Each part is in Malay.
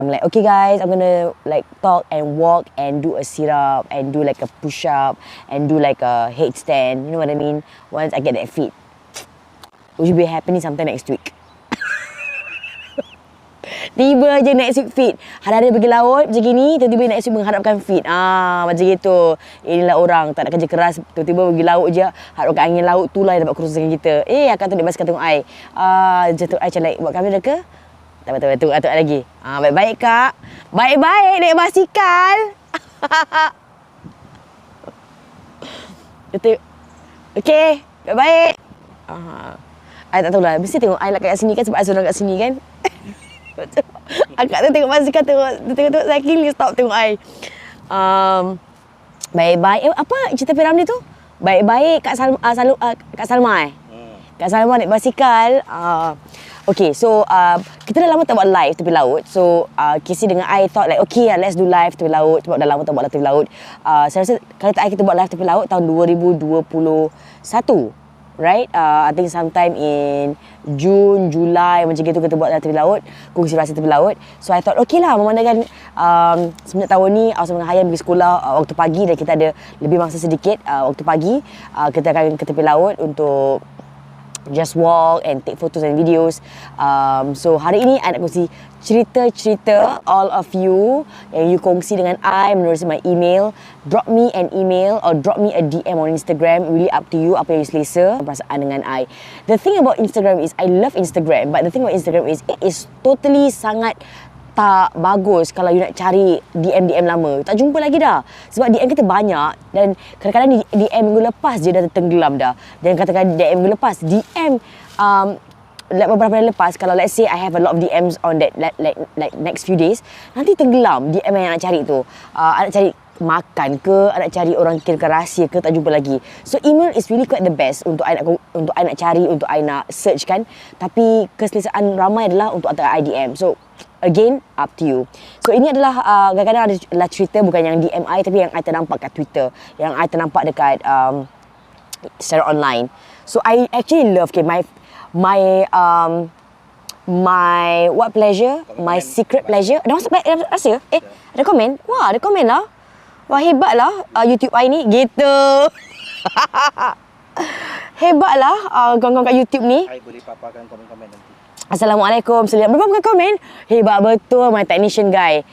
I'm like, okay guys, I'm gonna like talk and walk and do a sit-up and do like a push-up and do like a headstand. You know what I mean? Once I get that fit. Which will be happening sometime next week. Tiba je next week fit. Hari-hari pergi laut macam gini, tiba-tiba next week mengharapkan fit. Macam gitu. Inilah orang tak nak kerja keras, tiba-tiba pergi laut je, harapkan angin laut tu lah yang dapat kurus dengan kita. Akan tu naik basikal tengok I. Jatuh I macam like, buat kamera ke? Tak betul-betul, atuk lagi. Baik-baik kak. Baik-baik naik basikal. Okay, baik-baik. I tak tahulah, mesti tengok I lah kat sini kan sebab I seorang kat sini kan. Akak tu tengok basikal, tengok cycling, dia stop tengok I. Baik-baik. Apa cerita Piramli tu? Baik-baik Kak Salma Kak Salma naik basikal. Okay, so kita dah lama tak buat live tepi laut. So Casey dengan I thought like, okay lah, let's do live tepi laut. Sebab dah lama tak buat live tepi laut. Saya rasa kali terakhir kita buat live tepi laut tahun 2021. Right? I think sometime in June, Julai macam gitu kita buat live tepi laut. Kongsi rasa tepi laut. So I thought, okay lah, memandangkan semenjak tahun ni Awak dengan Hayam pergi sekolah waktu pagi dan kita ada lebih masa sedikit waktu pagi. Kita akan ke tepi laut untuk just walk and take photos and videos. So hari ini I nak kongsi cerita-cerita all of you yang you kongsi dengan I melalui my email. Drop me an email or drop me a DM on Instagram. Really up to you apa yang you selesa perasaan dengan I. The thing about Instagram is I love Instagram, but the thing about Instagram is it is totally sangat tak bagus kalau you nak cari DM lama. Tak jumpa lagi dah. Sebab DM kita banyak dan kadang-kadang DM minggu lepas je dah tenggelam dah. Dan katakan DM minggu lepas, DM beberapa hari lepas, kalau let's say I have a lot of DMs on that like next few days, nanti tenggelam DM yang nak cari tu. Nak cari makan ke, nak cari orang kira rahsia ke, tak jumpa lagi. So email is really quite the best untuk I nak cari, untuk I nak search kan. Tapi keselesaan ramai adalah untuk hantar IDM. So again, up to you. So ini adalah kadang-kadang adalah cerita bukan yang DM I, tapi yang I ternampak kat Twitter, yang I ternampak dekat secara online. So I actually love my what pleasure, my secret pleasure. Ada masuk rasa? Ada komen? Wah, ada komen lah. Wah, hebat lah YouTube I ni. Gitu. Hebat lah kawan-kawan kat YouTube ni. I boleh paparkan komen-komen nanti. Assalamualaikum. Berapa bukan komen? Hebat betul my technician guy.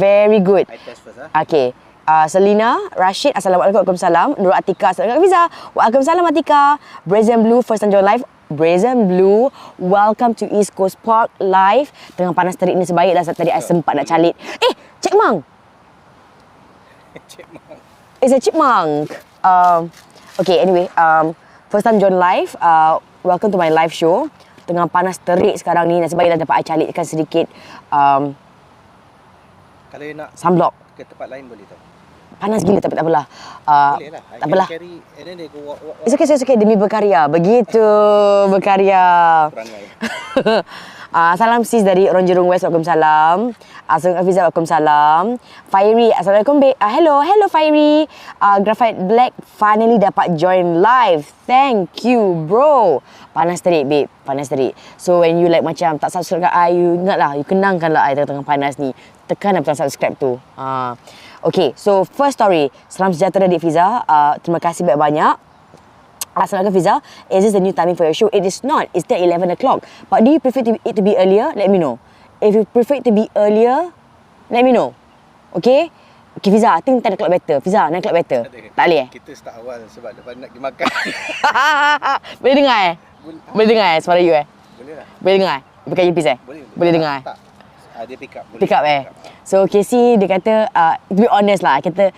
Very good. I test first Okay. Selina, Rashid, Assalamualaikum, Waalaikumsalam. Nur Atika, Assalamualaikum Fiza. Waalaikumsalam Atika. Brazen Blue, first time join live. Brazen Blue, welcome to East Coast Park live. Tengah panas terik ni sebaik dah tadi I sempat nak calit. Cik Mang. Chipmunk. It's a chipmunk. Okay, anyway, first time join live. Welcome to my live show. Tengah panas terik sekarang ni, nasib baik dah dapat I calitkan sedikit kalau you nak sunblock. Ke tempat lain boleh tak? Panas gila tapi tak apalah. Boleh lah. Tak apalah. Carry, and then they go walk. It's okay, demi berkarya. Begitu, berkarya. Salam sis dari Orang Jerung West, Waalaikumsalam. Assalamualaikum Fiza, Waalaikumsalam. Fiery, Assalamualaikum hello Fiery. Graphite Black finally dapat join live. Thank you bro. Panas terik babe, panas terik. So when you like macam tak subscribe kat I, you ingatlah, you kenangkanlah I tengah panas ni. Tekan butang subscribe tu. Okay, so first story. Salam sejahtera Dik Fiza. Terima kasih banyak-banyak. Assalamualaikum Fiza. Is this the new timing for your show? It is not. It's still 11 o'clock. But do you prefer it to be earlier? Let me know. If you prefer it to be earlier, let me know. Okay? Okay Fiza, I think 10 o'clock better. Fiza, 9 o'clock better. Tak boleh Kita start awal sebab lepas nak pergi makan. Boleh dengar Boleh dengar suara you Boleh lah. Boleh dengar? Pakai earpiece Boleh dengar Tak. Dia pick up. Pick up So Casey dia kata to be honest lah, kita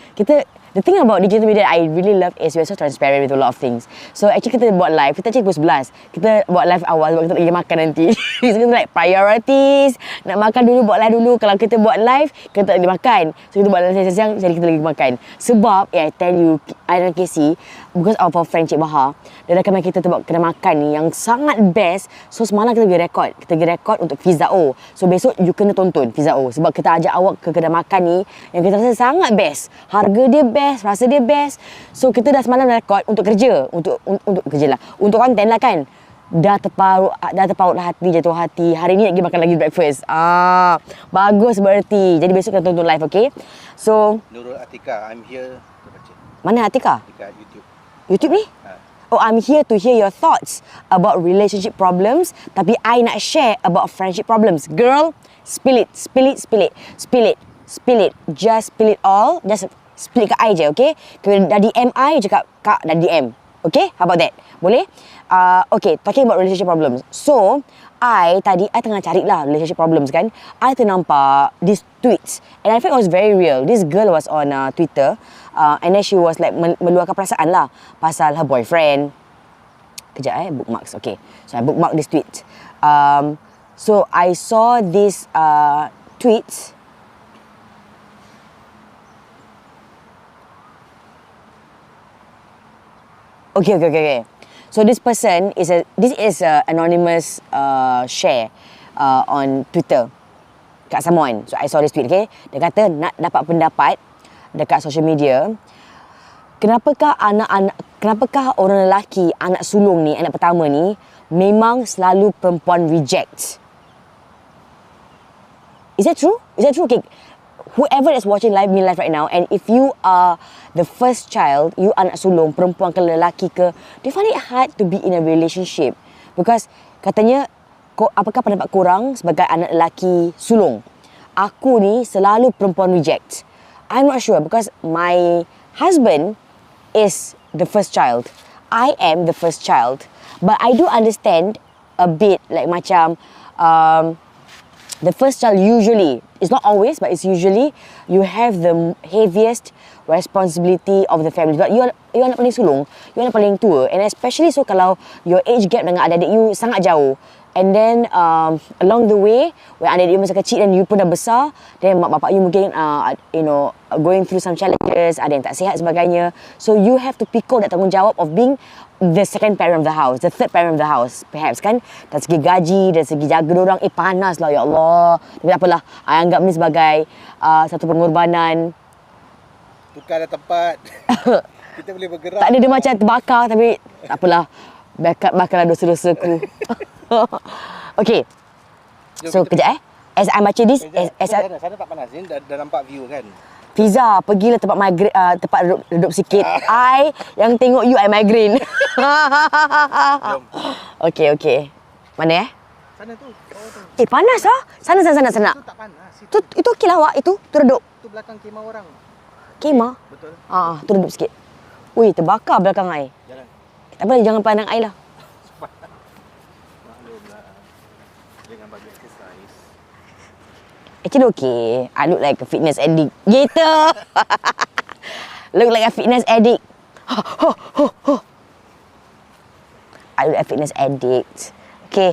the thing about digital media I really love is we're so transparent with a lot of things. So actually kita buat live, kita actually pukul 11. Kita buat live awal sebab kita nak pergi makan nanti. So kita like priorities. Nak makan dulu, buat live dulu. Kalau kita buat live, kita tak boleh makan. So kita buat live siang-siang, jadi kita lagi makan. Sebab, I tell you, I dan Casey, because of our friend Cik Bahar, dia recommend kita buat kedai makan ni yang sangat best. So semalam kita pergi record. Kita pergi record untuk Fiza O. So besok you kena tonton Fiza O. Sebab kita ajak awak ke kedai makan ni yang kita rasa sangat best. Harga dia best, rasa dia best. So kita dah semalam record untuk kerja. Untuk kerja lah. Untuk konten lah kan. dah terpaut hati, jatuh hati. Hari ni nak pergi makan lagi breakfast. Bagus berarti. Jadi besok kita tonton live, okay? So, Nurul Atika, I'm here. Baca. mana Atika? Atika YouTube. YouTube ni? Oh, I'm here to hear your thoughts about relationship problems, tapi I nak share about friendship problems. Girl, spill it. Just spill it all. Just spill it ke I je, okay? Kalau dah DM I, cakap, Kak, dah DM. Okay? How about that? Boleh? Okay, talking about relationship problems. So, I tengah cari lah relationship problems kan. I ternampak these tweets. And I think it was very real. This girl was on Twitter. And then she was like meluahkan perasaan lah pasal her boyfriend. Kejap bookmarks. Okay. So, I bookmark this tweet. So, I saw this tweet. Okay. So this person is a anonymous share on Twitter kat someone. So I saw this tweet, okay. Dia kata nak dapat pendapat dekat social media. Kenapakah orang lelaki anak sulung ni, anak pertama ni memang selalu perempuan reject? Is that true? Okay. Whoever that's watching me live right now, and if you are the first child, you anak sulung, perempuan ke lelaki ke, they find it hard to be in a relationship. Because katanya, apakah pendapat korang sebagai anak lelaki sulung? Aku ni selalu perempuan reject. I'm not sure because my husband is the first child. I am the first child. But I do understand a bit like macam, the first child usually, it's not always, but it's usually, you have the heaviest responsibility of the family. But you anak paling sulung, you anak paling tua, and especially so kalau your age gap dengan adik-adik you sangat jauh. And then along the way, when adik-adik you masih kecil dan you pun dah besar, then mak bapak you mungkin going through some challenges, ada yang tak sihat sebagainya. So you have to pikul that tanggungjawab of being the second parent of the house, the third parent of the house, perhaps kan. Dari segi gaji, dari segi jaga diorang, panas lah, ya Allah. Tapi tak apalah, I anggap ni sebagai satu pengorbanan. Tukar tempat. Kita boleh bergerak. Tak ada, dia macam terbakar, tapi tak apalah. Bakarlah dosa-dosaku. Okay. So, kejap as I baca this, sana tak panas, ni dah nampak view kan. Fiza, pergilah tempat tempat duduk sikit. I yang tengok you, I migraine. Jom. Okay. Mana Sana tu. Panas ah. Sana. Itu tak panas. Itu okey lah awak. Itu redup. Itu belakang kemah orang. Kemah? Betul. Tu redup sikit. Ui, terbakar belakang I. Jalan. Tak apa, jangan pandang I lah. Maklumlah. Jangan bagi exercise. Actually okay. I look like a fitness addict. Gitu. Look like a fitness addict. I look like a fitness addict. Okay.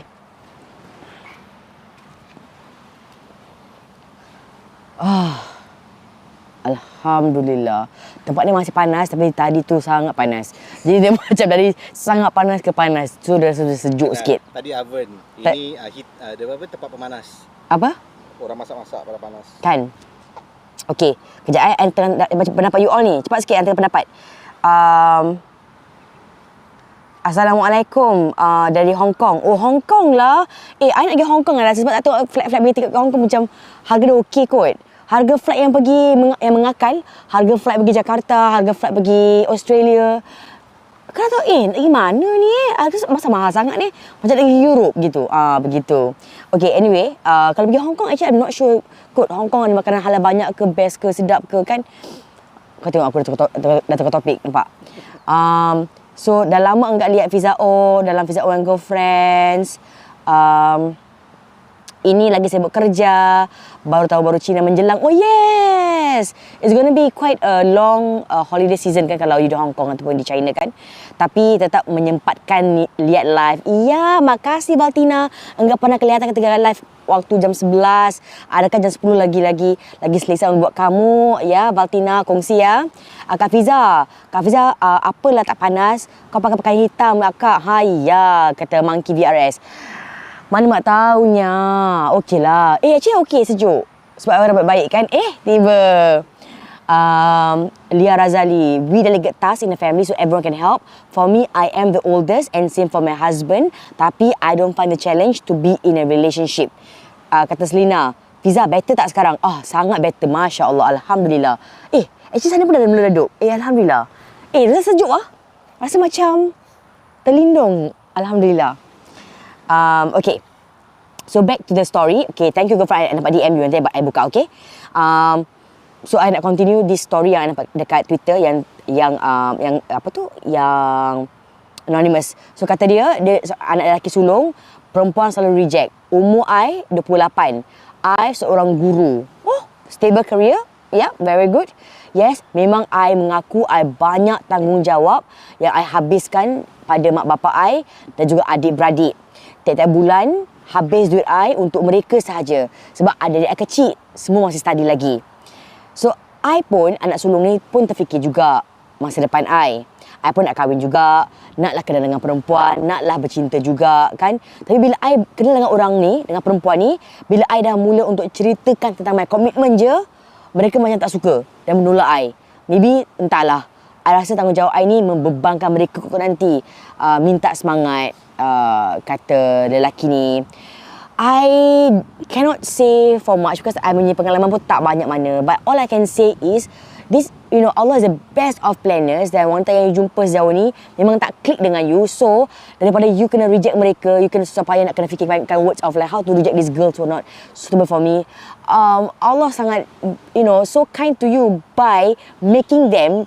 Alhamdulillah. Tempat ni masih panas tapi tadi tu sangat panas. Jadi dia macam dari sangat panas ke panas. So dah sejuk sikit. Tadi oven. Ini dia tempat pemanas. Apa? Orang masak-masak pada panas. Kan? Okey. Kejap baca pendapat you all ni. Cepat sikit antara pendapat. Assalamualaikum dari Hong Kong. Oh, Hong Kong lah. I nak pergi Hong Kong lah. Sebab tak tahu flight tiket ke Hong Kong macam harga dia okey kot. Harga flight yang pergi yang mengakal, harga flight pergi Jakarta, harga flight pergi Australia. Kau tahu pergi mana ni harga masa mahal sangat ni. Macam pergi Europe gitu. Begitu. Okay, anyway, kalau pergi Hong Kong actually I'm not sure kot Hong Kong ada makanan halal banyak ke, best ke, sedap ke kan. Kau tengok aku dah tukar topik, nampak. So dah lama enggak lihat Fiza dalam Fiza and Girlfriends. Ini lagi sibuk kerja, baru Cina menjelang. Oh yes, it's gonna be quite a long holiday season kan kalau you di Hong Kong ataupun di China kan. Tapi tetap menyempatkan lihat live. Iya, makasih Baltina. Enggak pernah kelihatan ketika live waktu jam 11. Adakah jam 10 lagi selesa buat kamu? Ya, Baltina kongsi ya. Kak Fiza, apalah tak panas? Kau pakai pakaian hitam Kak. Haiya, kata Monkey VRS. Mana mak tahunya. Okeylah. Actually okey, sejuk. Sebab orang baik-baik kan. Tiba. Lia Razali, we delegate tasks in the family so everyone can help. For me, I am the oldest and same for my husband. Tapi I don't find the challenge to be in a relationship. Kata Selina, Fiza better tak sekarang? Sangat better. Masya Allah, Alhamdulillah. Actually sana pun dah mula redup. Alhamdulillah. Rasa sejuk lah. Rasa macam terlindung. Alhamdulillah. Okay. So back to the story. Okay, thank you girlfriend. I dapat DM you nanti I buka, okay? So I nak continue this story yang I nampak dekat Twitter yang apa tu? Yang anonymous. So kata dia anak lelaki sulung, perempuan selalu reject. Umur I 28. I seorang guru. Stable career. Yeah, very good. Yes, memang I mengaku I banyak tanggungjawab yang I habiskan pada mak bapak I dan juga adik-beradik. Tiap-tiap bulan habis duit I untuk mereka sahaja. Sebab adik-adik I kecil, semua masih study lagi. So, I pun, anak sulung ni pun terfikir juga masa depan I. I pun nak kahwin juga, naklah kenal dengan perempuan, naklah bercinta juga, kan. Tapi bila I kenal dengan orang ni, dengan perempuan ni, bila I dah mula untuk ceritakan tentang my commitment je, mereka macam tak suka dan menolak I. Maybe, entahlah. I rasa tanggungjawab I ni membebankan mereka kot nanti. Minta semangat, kata lelaki ni. I cannot say for much because I punya pengalaman pun tak banyak mana. But all I can say is, this, Allah is the best of planners. Dan wanita yang you jumpa sejauh ni memang tak klik dengan you. So, daripada you kena reject mereka, you kena susah payah nak kena fikirkan words of like how to reject these girls who are not suitable for me. Allah sangat, so kind to you by making them,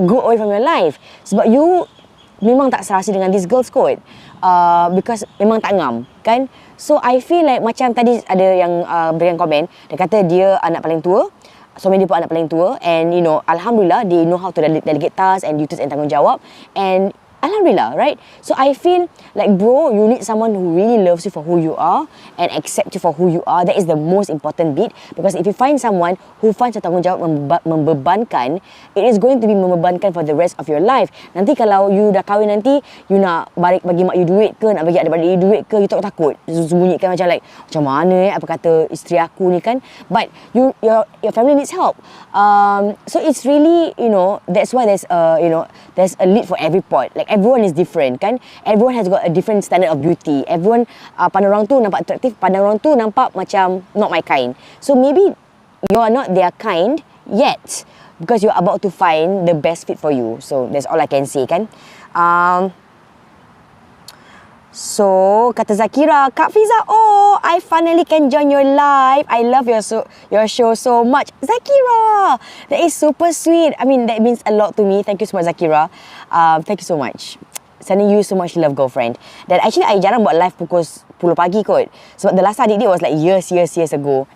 go away from your life. Sebab you memang tak serasi dengan these girls kot. Because memang tak ngam, kan? So, I feel like macam tadi ada yang berikan komen. Dia kata dia anak paling tua. Suami dia pun anak paling tua. And, Alhamdulillah, they know how to delegate tasks and duties and tanggungjawab. And Alhamdulillah, right? So, I feel like, bro, you need someone who really loves you for who you are and accept you for who you are. That is the most important bit. Because if you find someone who finds a tanggungjawab membebankan, it is going to be membebankan for the rest of your life. Nanti kalau you dah kahwin nanti, you nak bagi mak you duit ke, nak bagi adik-adik you duit ke, you takut. Sembunyikan macam like, macam mana apa kata isteri aku ni kan. But your family needs help. So, it's really, that's why there's a lid for every pot. Like, everyone is different, kan? Everyone has got a different standard of beauty. Everyone pandang orang tu nampak atraktif, pandang orang tu nampak macam not my kind. So maybe you are not their kind yet because you are about to find the best fit for you. So that's all I can say, kan? So, kata Zakira, Kak Fiza, I finally can join your live. I love your show so much. Zakira, that is super sweet. I mean, that means a lot to me. Thank you so much, Zakira. Thank you so much. Sending you so much love, girlfriend. Dan actually, I jarang buat live pukul 10 pagi kot. Sebab the last adik dia was like years ago.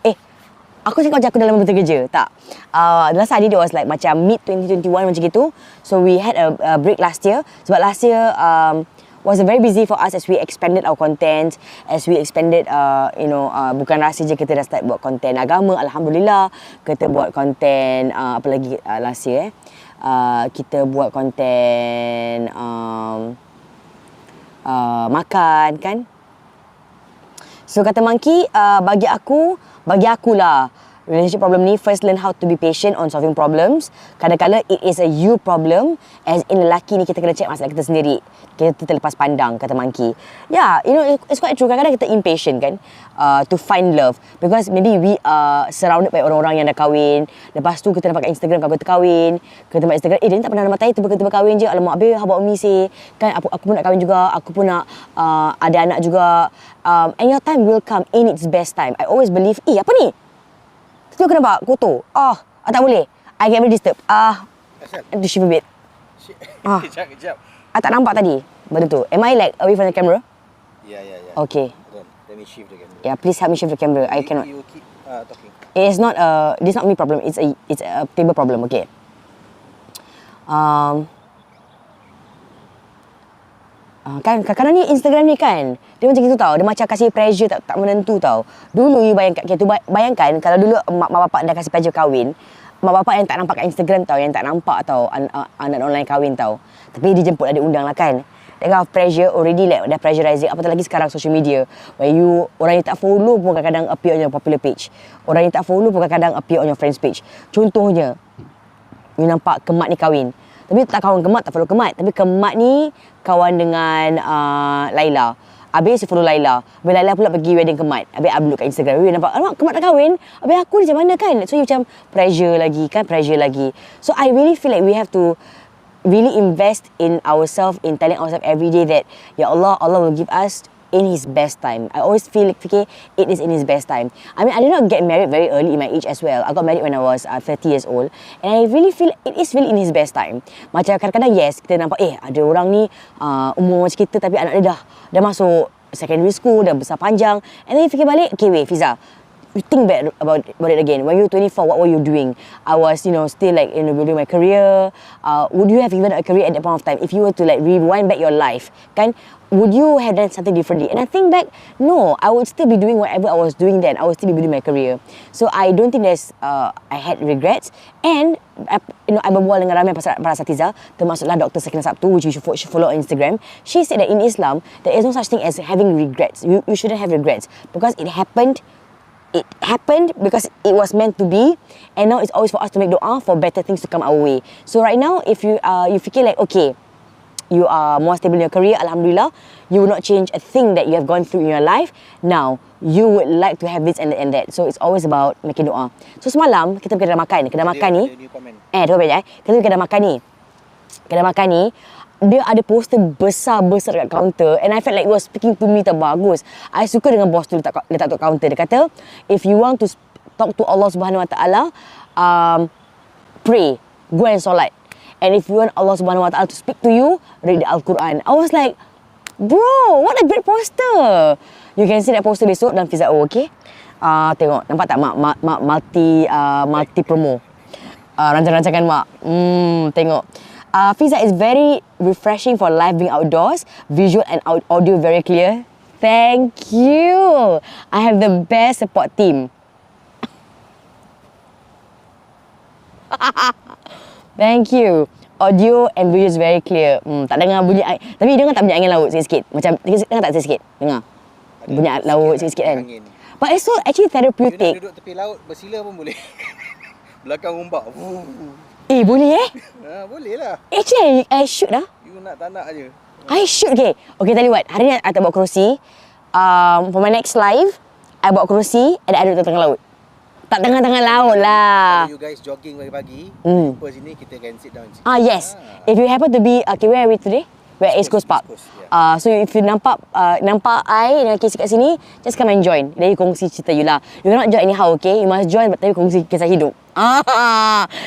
Aku cakap macam aku dalam bekerja, tak. The last adik dia was like macam mid-2021 macam gitu. So, we had a break last year. Sebab last year, was very busy for us as we expanded our content, as we expanded, bukan rahsia je kita dah start buat konten agama, Alhamdulillah. Kita buat konten, apa lagi last year kita buat konten makan, kan. So, kata Monkey, bagi akulah, relationship problem ni, first learn how to be patient on solving problems. Kadang-kadang it is a you problem. As in lelaki ni, kita kena check masalah kita sendiri. Kita terlepas pandang, kata Monkey. Yeah, it's quite true. Kadang-kadang kita impatient, kan, to find love. Because maybe we are surrounded by orang-orang yang dah kahwin. Lepas tu kita nampak kat Instagram couple terkahwin. Kita nampak Instagram, dia ni tak pernah nama tayi, tiba-tiba kahwin je. Alamak, habis how about me say? Kan, aku pun nak kahwin juga. Aku pun nak ada anak juga. And your time will come in its best time. I always believe, apa ni? Tu aku nampak kotor. Tak boleh. I get very disturbed. To shift a bit. Kejap. I tak nampak tadi benda tu. Am I like away from the camera? Yeah. Okay. Let me shift the camera. Yeah, please help me shift the camera. I cannot. You keep talking. It's not this not me problem. It's a table problem. Okay. Kan kadang-kadang ni Instagram ni kan, dia macam gitu tau. Dia macam kasih pressure tak menentu tau. Dulu you bayangkan kalau dulu mak bapak dah kasih pressure kahwin, mak bapak yang tak nampak kat Instagram tau, yang tak nampak tau anak online kahwin tau. Tapi dia jemput adik undang lah kan. that kind of pressure already like dah pressurizing. Apatah lagi sekarang social media where you, orang yang tak follow pun kadang-kadang appear on your popular page. Orang yang tak follow pun kadang-kadang appear on your friends page. Contohnya, you nampak Kemat ni kahwin. Tapi tak kawan Kemat, tak follow Kemat. Tapi Kemat ni kawan dengan Laila. Habis you follow Laila. Habis Laila pula pergi wedding Kemat. Habis upload kat Instagram. Habis nampak, alamak Kemat dah kahwin. Habis aku ni macam mana kan? So you macam pressure lagi. So I really feel like we have to really invest in ourselves, in telling ourselves every day that, Ya Allah, Allah will give us in His best time. I always fikir it is in His best time. I mean, I did not get married very early in my age as well. I got married when I was 30 years old. And I really feel it is really in His best time. Macam kadang-kadang yes, kita nampak ada orang ni umur macam kita tapi anak dia dah masuk secondary school, dah besar panjang. And then you fikir balik, okay wait Fiza, you think back about it again. When you were 24, what were you doing? I was, still like, building my career. Would you have even a career at that point of time? If you were to like rewind back your life, kan? Would you have done something differently? And I think back, no, I would still be doing whatever I was doing then. I would still be building my career. So I don't think I had regrets. And I berbual dengan ramai para asatiza, termasuklah Dr. Sakina Sabtu, which you should follow on Instagram. She said that in Islam, there is no such thing as having regrets. You shouldn't have regrets because it happened because it was meant to be, and now it's always for us to make dua for better things to come our way. So right now, if you feel like, okay, you are more stable in your career, Alhamdulillah, you will not change a thing that you have gone through in your life. Now, you would like to have this and that. So it's always about making dua. So semalam, kita pergi kedai makan ni. Kedai makan ni, kita pergi kedai makan ni. Kedai makan ni, dia ada poster besar-besar kat kaunter, and I felt like it was speaking to me, bagus. I suka dengan bos tu letak kat kaunter. Dia kata, if you want to talk to Allah Subhanahu Wa Taala, pray, go and solat. And if you want Allah Subhanahu Wa Taala to speak to you, read the Al-Quran. I was like, bro, what a great poster. You can see that poster besok dalam Fiza, okay? Tengok, nampak tak mak multi promo. Rancang-rancangan mak. Tengok. Fiza is very refreshing for live being outdoors, visual and audio very clear. Thank you. I have the best support team. Thank you. Audio and video is very clear. Tak dengar bunyi air. Tapi dengar tak bunyi angin laut sikit-sikit? Macam, dengar tak sikit? Dengar? Bunyi laut sikit-sikit kan? Angin. But it's so actually therapeutic. You nak duduk tepi laut, bersila pun boleh. Belakang ombak. Boleh Boleh lah. Actually, I should lah. You nak tak nak je. I should, okay. Okay, tell you what. Hari ni I tak bawa kerusi. For my next live, I bawa kerusi and I duduk tengah laut. Tak tengah-tengah laut lah. Kalau you guys jogging pagi-pagi, jumpa sini, kita can sit down. Yes. If you happen to be, okay, where are we today? We're at East Coast Park. Yeah. So if you nampak I dengan Casey kat sini, just come and join. Then you kongsi cerita you lah. You cannot join anyhow, okay? You must join, tapi kongsi kisah hidup.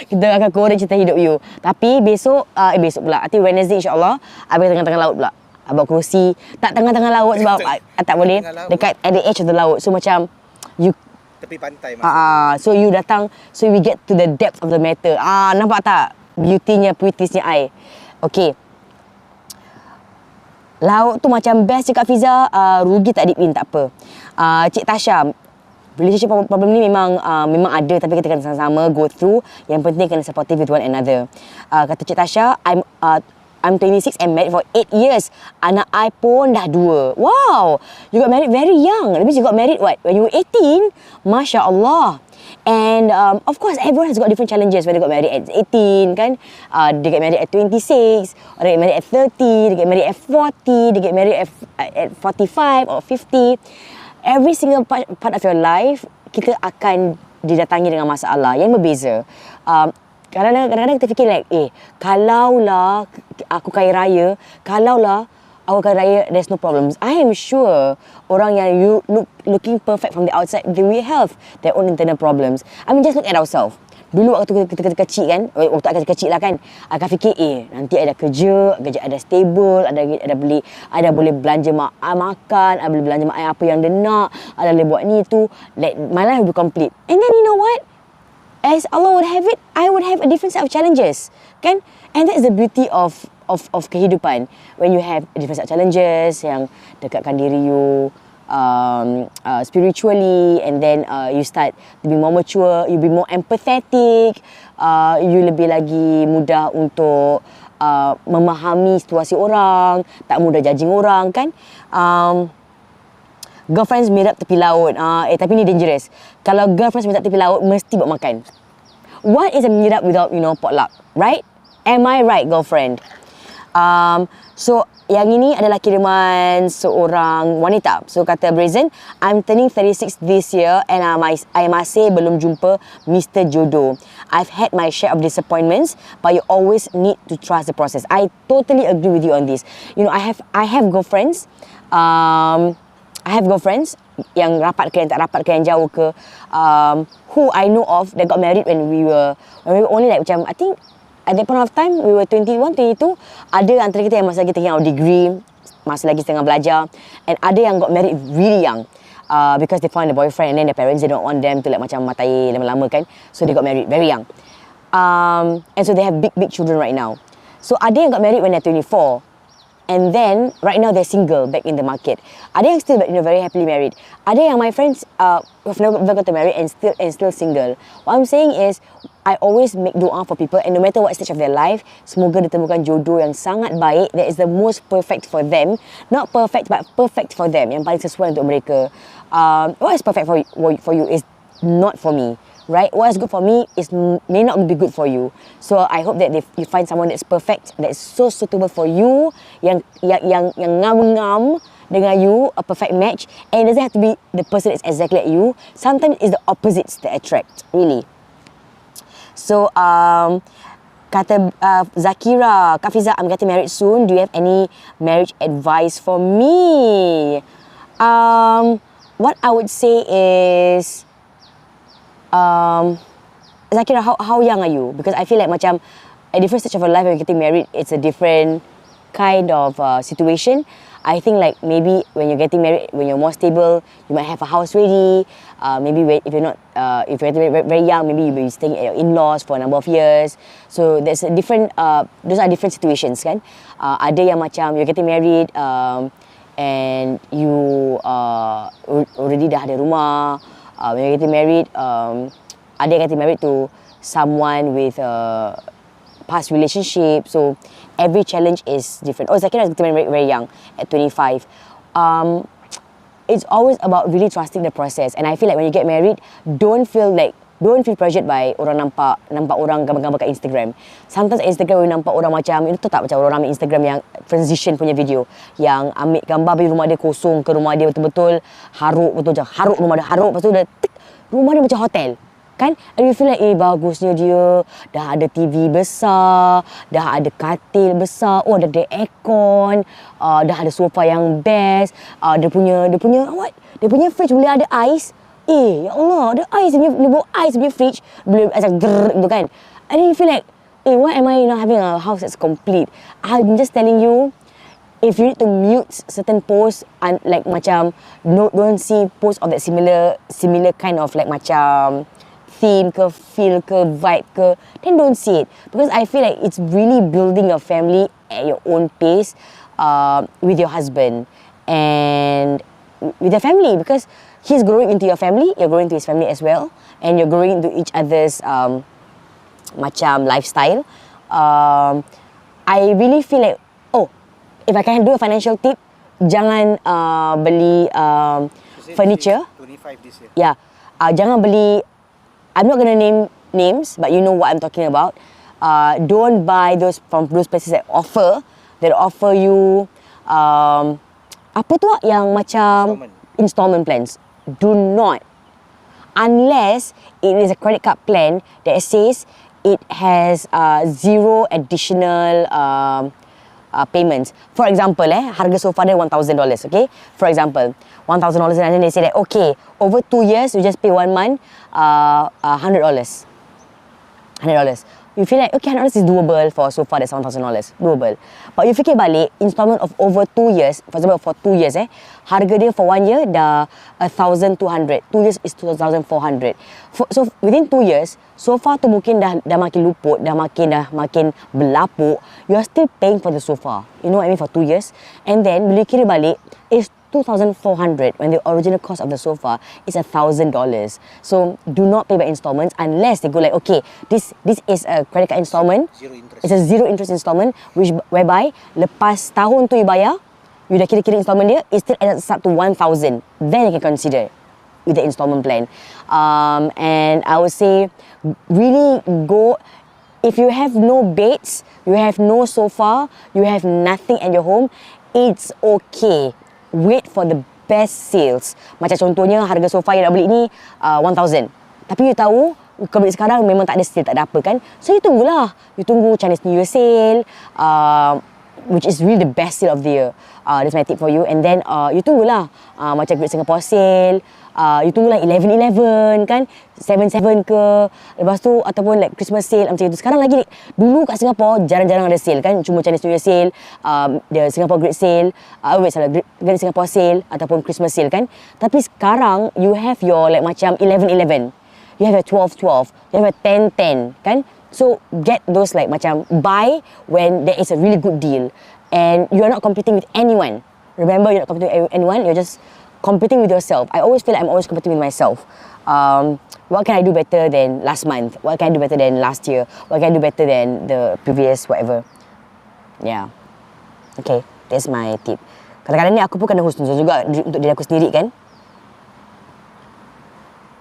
Kita akan korek cerita hidup you. Tapi besok pula. Nanti Wednesday insyaAllah, I pergi tengah-tengah laut pula. I bawa kerusi. Tak tengah-tengah laut sebab I tak boleh. Dekat at the edge of the laut. So macam, you tepi pantai maksudnya. So you datang, so we get to the depth of the matter. Nampak tak? Beauty-nya, puitisnya I. Okay. Laut tu macam best cakap Fiza, rugi tak deep in, tak apa. Cik Tasha, relationship problem ni memang ada, tapi kita kena sama-sama go through. Yang penting kena supportive with one another. Kata Cik Tasha, I'm 26 and married for 8 years. Anak I pun dah 2. Wow! You got married very young. That means you got married what? When you were 18? Masya Allah. And of course, everyone has got different challenges. Whether they got married at 18, kan? They get married at 26, or they get married at 30, they get married at 40, they get married at 45 or 50. Every single part of your life, kita akan didatangi dengan masalah yang berbeza. Kadang-kadang kita fikir like, kalaulah aku kaya raya, there's no problems. I am sure orang yang looking perfect from the outside, they will have their own internal problems. I mean, just look at ourselves. Dulu waktu kita kecil kan, waktu I kecil lah kan, I akan fikir, nanti ada kerja, gaji ada stable, ada boleh belanja mak I makan, I boleh belanja mak I apa yang dia nak, ada boleh buat ni tu, like my life will be complete. And then you know what? As Allah would have it, I would have a different set of challenges, kan? And that's the beauty of kehidupan. When you have a different set of challenges yang dekatkan diri you, spiritually, and then you start to be more mature, you be more empathetic, you lebih lagi mudah untuk memahami situasi orang, tak mudah judging orang kan. Girlfriends meet up tepi laut, tapi ni dangerous. Kalau girlfriends meet up tepi laut, mesti buat makan. What is a meet up without, potluck, right? Am I right, girlfriend? So, yang ini adalah kiriman seorang wanita. So, kata Brazen, I'm turning 36 this year and I masih belum jumpa Mr. Jodoh. I've had my share of disappointments, but you always need to trust the process. I totally agree with you on this. I have girlfriends. I have girlfriends yang rapat ke, yang tak rapat ke, yang jauh ke, who I know of that got married when we were only like macam, I think at that point of time we were 21, 22. Ada antara kita yang masa lagi taking our degree, masa lagi tengah belajar, and ada yang got married really young, because they found a boyfriend and then their parents, they don't want them to like macam matai lama-lama kan, so they got married very young, and so they have big children right now. So ada yang got married when they're 24, and then right now they're single back in the market. Ada yang still very happily married. Ada yang my friends who've never got to marry and still single. What I'm saying is, I always make doa for people, and no matter what stage of their life, semoga ditemukan jodoh yang sangat baik, that is the most perfect for them. Not perfect, but perfect for them, yang paling sesuai untuk mereka. What is perfect for you is not for me, right? What is good for me may not be good for you. So I hope that you find someone that's perfect, that's so suitable for you, yang ngam-ngam dengan you, a perfect match, and it doesn't have to be the person that's exactly like you. Sometimes it's the opposites that attract, really. So, kata Zakira, Kak Fiza, I'm getting married soon. Do you have any marriage advice for me? What I would say is, Zakira, how young are you? Because I feel like macam at different stage of your life when you're getting married, it's a different kind of situation. I think like maybe when you're getting married, when you're more stable, you might have a house ready. Maybe if you're not, if you're getting married very young, maybe you'll be staying at your in-laws for a number of years. So there's a different, those are different situations kan. Ada yang macam you're getting married and you already dah ada rumah. When you're getting married, ada yang getting married to someone with past relationship. So every challenge is different. Oh, Zakira is getting married very young, at 25. It's always about really trusting the process. And I feel like when you get married, don't feel pressured by orang nampak orang gambar-gambar kat Instagram. Sometimes Instagram nampak orang macam, itu tak macam orang ambil Instagram yang transition punya video, yang ambil gambar habis rumah dia kosong ke rumah dia betul-betul haruk, haruk rumah dia, haruk, lepas tu dia rumah dia macam hotel. Kan? And you feel like, bagusnya dia, dah ada TV besar, dah ada katil besar, dah ada aircon, dah ada sofa yang best, dia punya what? Dia punya fridge boleh ada ais. Ya Allah, ada ais, boleh bawa ais punya fridge, boleh macam grrr gitu kan. And then you feel like, why am I not having a house that's complete? I'm just telling you, if you need to mute certain posts and like macam don't see posts of that similar kind of like macam theme ke, feel ke, vibe ke, then don't see it. Because I feel like it's really building your family at your own pace, with your husband and with your family, because he's growing into your family, you're growing into his family as well, and you're growing into each other's macam lifestyle. I really feel like, if I can do a financial tip, jangan beli furniture. 25 this year. Yeah, jangan beli. I'm not gonna name names, but you know what I'm talking about. Don't buy those from those places that offer you apa tu yang macam installment plans. Do not, unless it is a credit card plan that says it has zero additional payments. For example, harga sofa dia $1,000, okay? For example, $1,000, and then they say that, okay, over 2 years, you just pay 1 month, $100. You feel like, okay, $100 is doable for a sofa that's $1,000, doable. But you fikir balik, installment of over 2 years, for example, for 2 years, harga dia for 1 year dah 1,200. 2 years is 2,400. So within 2 years, sofa tu mungkin dah makin luput, dah makin berlapuk. You are still paying for the sofa. You know what I mean, for 2 years. And then bila kira balik, it's $2,400 when the original cost of the sofa is $1,000. So do not pay by installments unless they go like, okay, this is a credit card installment. Zero interest. It's a zero interest installment, whereby lepas tahun tu you bayar, you dah kira-kira installment dia, it still adds up to 1,000. Then you can consider with the installment plan. And I would say, really go. If you have no beds, you have no sofa, you have nothing at your home, it's okay. Wait for the best sales. Macam contohnya harga sofa yang nak beli ni 1,000. Tapi you tahu kalau beli sekarang memang tak ada sale, tak ada apa kan. So you tunggulah. You tunggu Chinese New Year sale, which is really the best sale of the year. That's my tip for you. And then you tunggulah macam Great Singapore sale. You tunggulah 11.11 kan, 7.7 ke, lepas tu ataupun like Christmas sale macam itu. Sekarang lagi dulu kat Singapore jarang-jarang ada sale kan, cuma Chinese New Year sale, the Singapore Great Sale, Great Singapore sale ataupun Christmas sale kan. Tapi sekarang you have your like macam 11.11, you have your 12.12, you have your 10.10 kan. So get those like macam buy when there is a really good deal and you are not competing with anyone. Remember, you're not competing with anyone, you're just competing with yourself. I always feel like I'm always competing with myself. What can I do better than last month? What can I do better than last year? What can I do better than the previous whatever? Yeah. Okay, that's my tip. Kadang-kadang ni aku pun kena husnuzon juga untuk diri aku sendiri kan.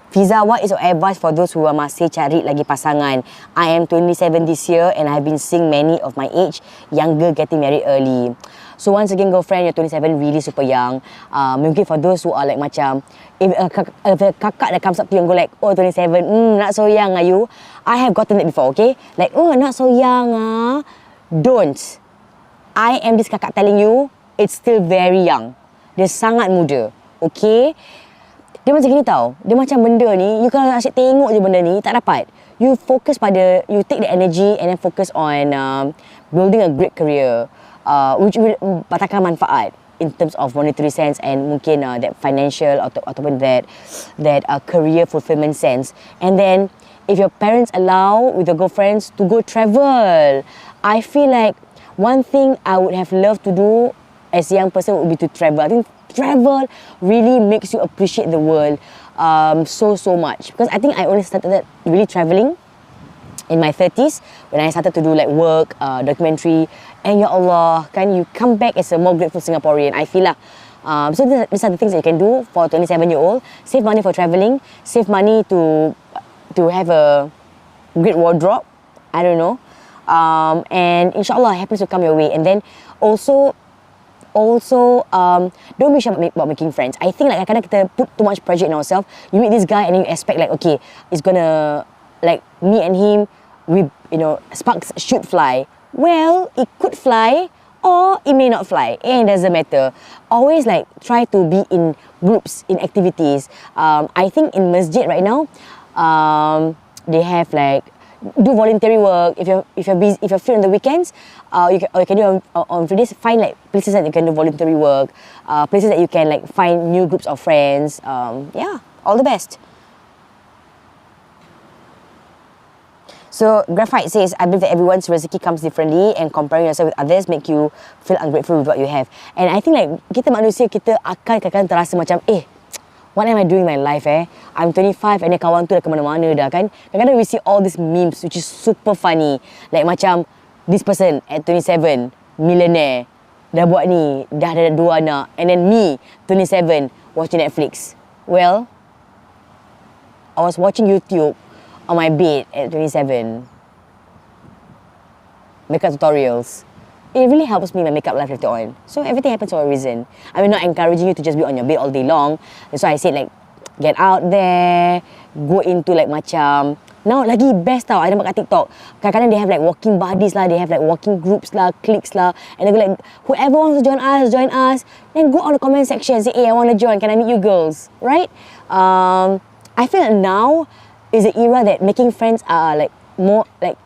Fiza, what is your advice for those who are masih cari lagi pasangan? I am 27 this year and I have been seeing many of my age younger getting married early. So once again, girlfriend, you're 27, really super young. Mungkin for those who are like macam, if a kakak that comes up to you and go like, oh 27, not so young are you? I have gotten that before, okay? Like, oh not so young ah. Don't. I am this kakak telling you, it's still very young. Dia sangat muda, okay? Dia macam gini tau. Dia macam benda ni, you kalau asyik tengok je benda ni, tak dapat. You focus pada, you take the energy and then focus on building a great career, which will patahkan manfaat in terms of monetary sense and mungkin that financial ataupun that career fulfillment sense. And then, if your parents allow with your girlfriends to go travel, I feel like one thing I would have loved to do as a young person would be to travel. I think travel really makes you appreciate the world so much. Because I think I only started really travelling in my 30s when I started to do like work, documentary, and ya Allah, kan you come back as a more grateful Singaporean, I feel lah. So these are the things that you can do for a 27-year-old. Save money for travelling, save money to have a great wardrobe, I don't know. And inshallah happens to come your way. And then also don't be shy about making friends. I think like kadang-kadang kita put too much pressure in ourselves. You meet this guy and then you expect like, okay, it's gonna like me and him, we, you know, sparks should fly. Well, it could fly or it may not fly. It doesn't matter. Always like try to be in groups, in activities. I think in masjid right now, they have like do voluntary work. If you're busy, if you're free on the weekends, you can do on Fridays. Find like places that you can do voluntary work, places that you can like find new groups of friends. Yeah, all the best. So Graphite says, I believe that everyone's recipe comes differently and comparing yourself with others make you feel ungrateful with what you have. And I think like kita manusia, kita akan kadang-kadang terasa macam what am I doing in my life I'm 25 and then kawan tu dah ke mana-mana dah kan. Kadang-kadang we see all these memes which is super funny. Like macam this person at 27, millionaire, dah buat ni, dah ada 2 anak. And then me, 27, watching Netflix. Well, I was watching YouTube on my bed at 27. Makeup tutorials. It really helps me in my makeup life later on. So everything happens for a reason. I mean, not encouraging you to just be on your bed all day long. That's why I said like, get out there, go into like macam, now lagi best tau, I nampak kat TikTok. Kadang-kadang they have like walking buddies lah, they have like walking groups lah, cliques lah. And they go like, whoever wants to join us. Then go on the comment section and say, hey, I want to join, can I meet you girls? Right? I feel like now is an era that making friends are like more like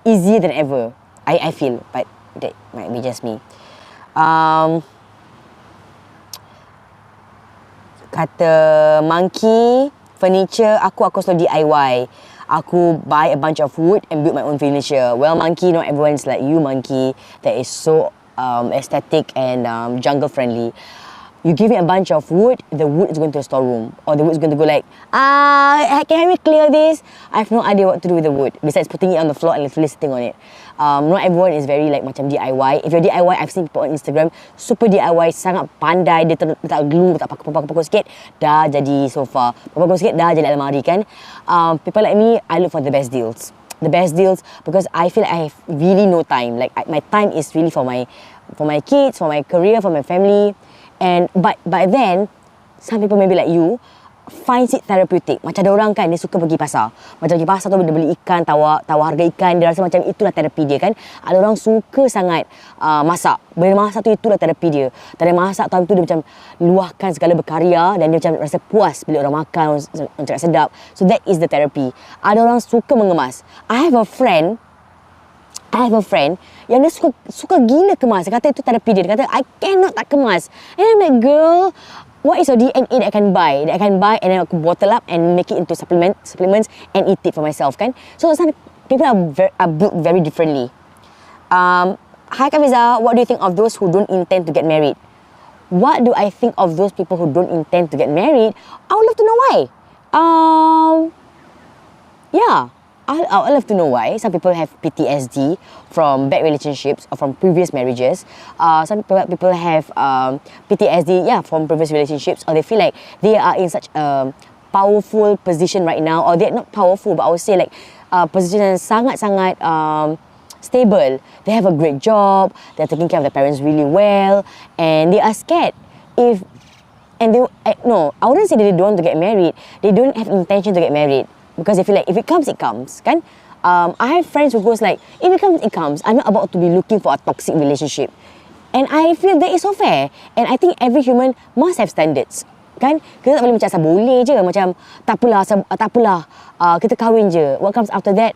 easier than ever. I feel, but that might be just me. Kata Monkey, furniture, aku selalu DIY. Aku buy a bunch of wood and build my own furniture. Well, Monkey, not everyone's like you, Monkey. That is so aesthetic and jungle friendly. You give it a bunch of wood, the wood is going to the storeroom. Or the wood is going to go like, can we clear this? I have no idea what to do with the wood. Besides putting it on the floor and literally sitting on it. Not everyone is very like macam DIY. If you're DIY, I've seen people on Instagram, super DIY, sangat pandai. Dia letak glue, letak paku-paku sikit, dah jadi sofa. Paku-paku sikit, dah jadi almari kan. People like me, I look for the best deals. The best deals because I feel like I have really no time. Like my time is really for my kids, for my career, for my family. And but then some people maybe like you finds it therapeutic. Macam ada orang kan dia suka pergi pasar. Macam pergi pasar tu dia beli ikan, tawar harga ikan, dia rasa macam itulah terapi dia kan. Ada orang suka sangat masak. Bila masak tu itulah terapi dia. Dari masak time tu dia macam luahkan segala berkarya dan dia macam rasa puas bila orang makan, orang cakap sedap. So that is the therapy. Ada orang suka mengemas. I have a friend yang dia suka gila kemas. Dia kata itu terapi dia. Dia kata, I cannot tak kemas. And I'm like, girl, what is your DNA that I can buy? That I can buy and then aku bottle up and make it into supplements and eat it for myself kan. So some people are built very differently. Hi Fiza, what do you think of those who don't intend to get married? What do I think of those people who don't intend to get married? I would love to know why. Yeah. I'd love to know why. Some people have PTSD from bad relationships or from previous marriages. Some people have PTSD, from previous relationships, or they feel like they are in such a powerful position right now, or they're not powerful, but I would say like position yang sangat-sangat stable. They have a great job, they're taking care of their parents really well, and they are scared I wouldn't say that they don't want to get married. They don't have intention to get married. Because they feel like if it comes, it comes, kan? I have friends who goes like, if it comes, it comes. I'm not about to be looking for a toxic relationship. And I feel that is so fair. And I think every human must have standards, kan? Kita tak boleh macam asal boleh je. Macam, tak apalah, kita kahwin je. What comes after that,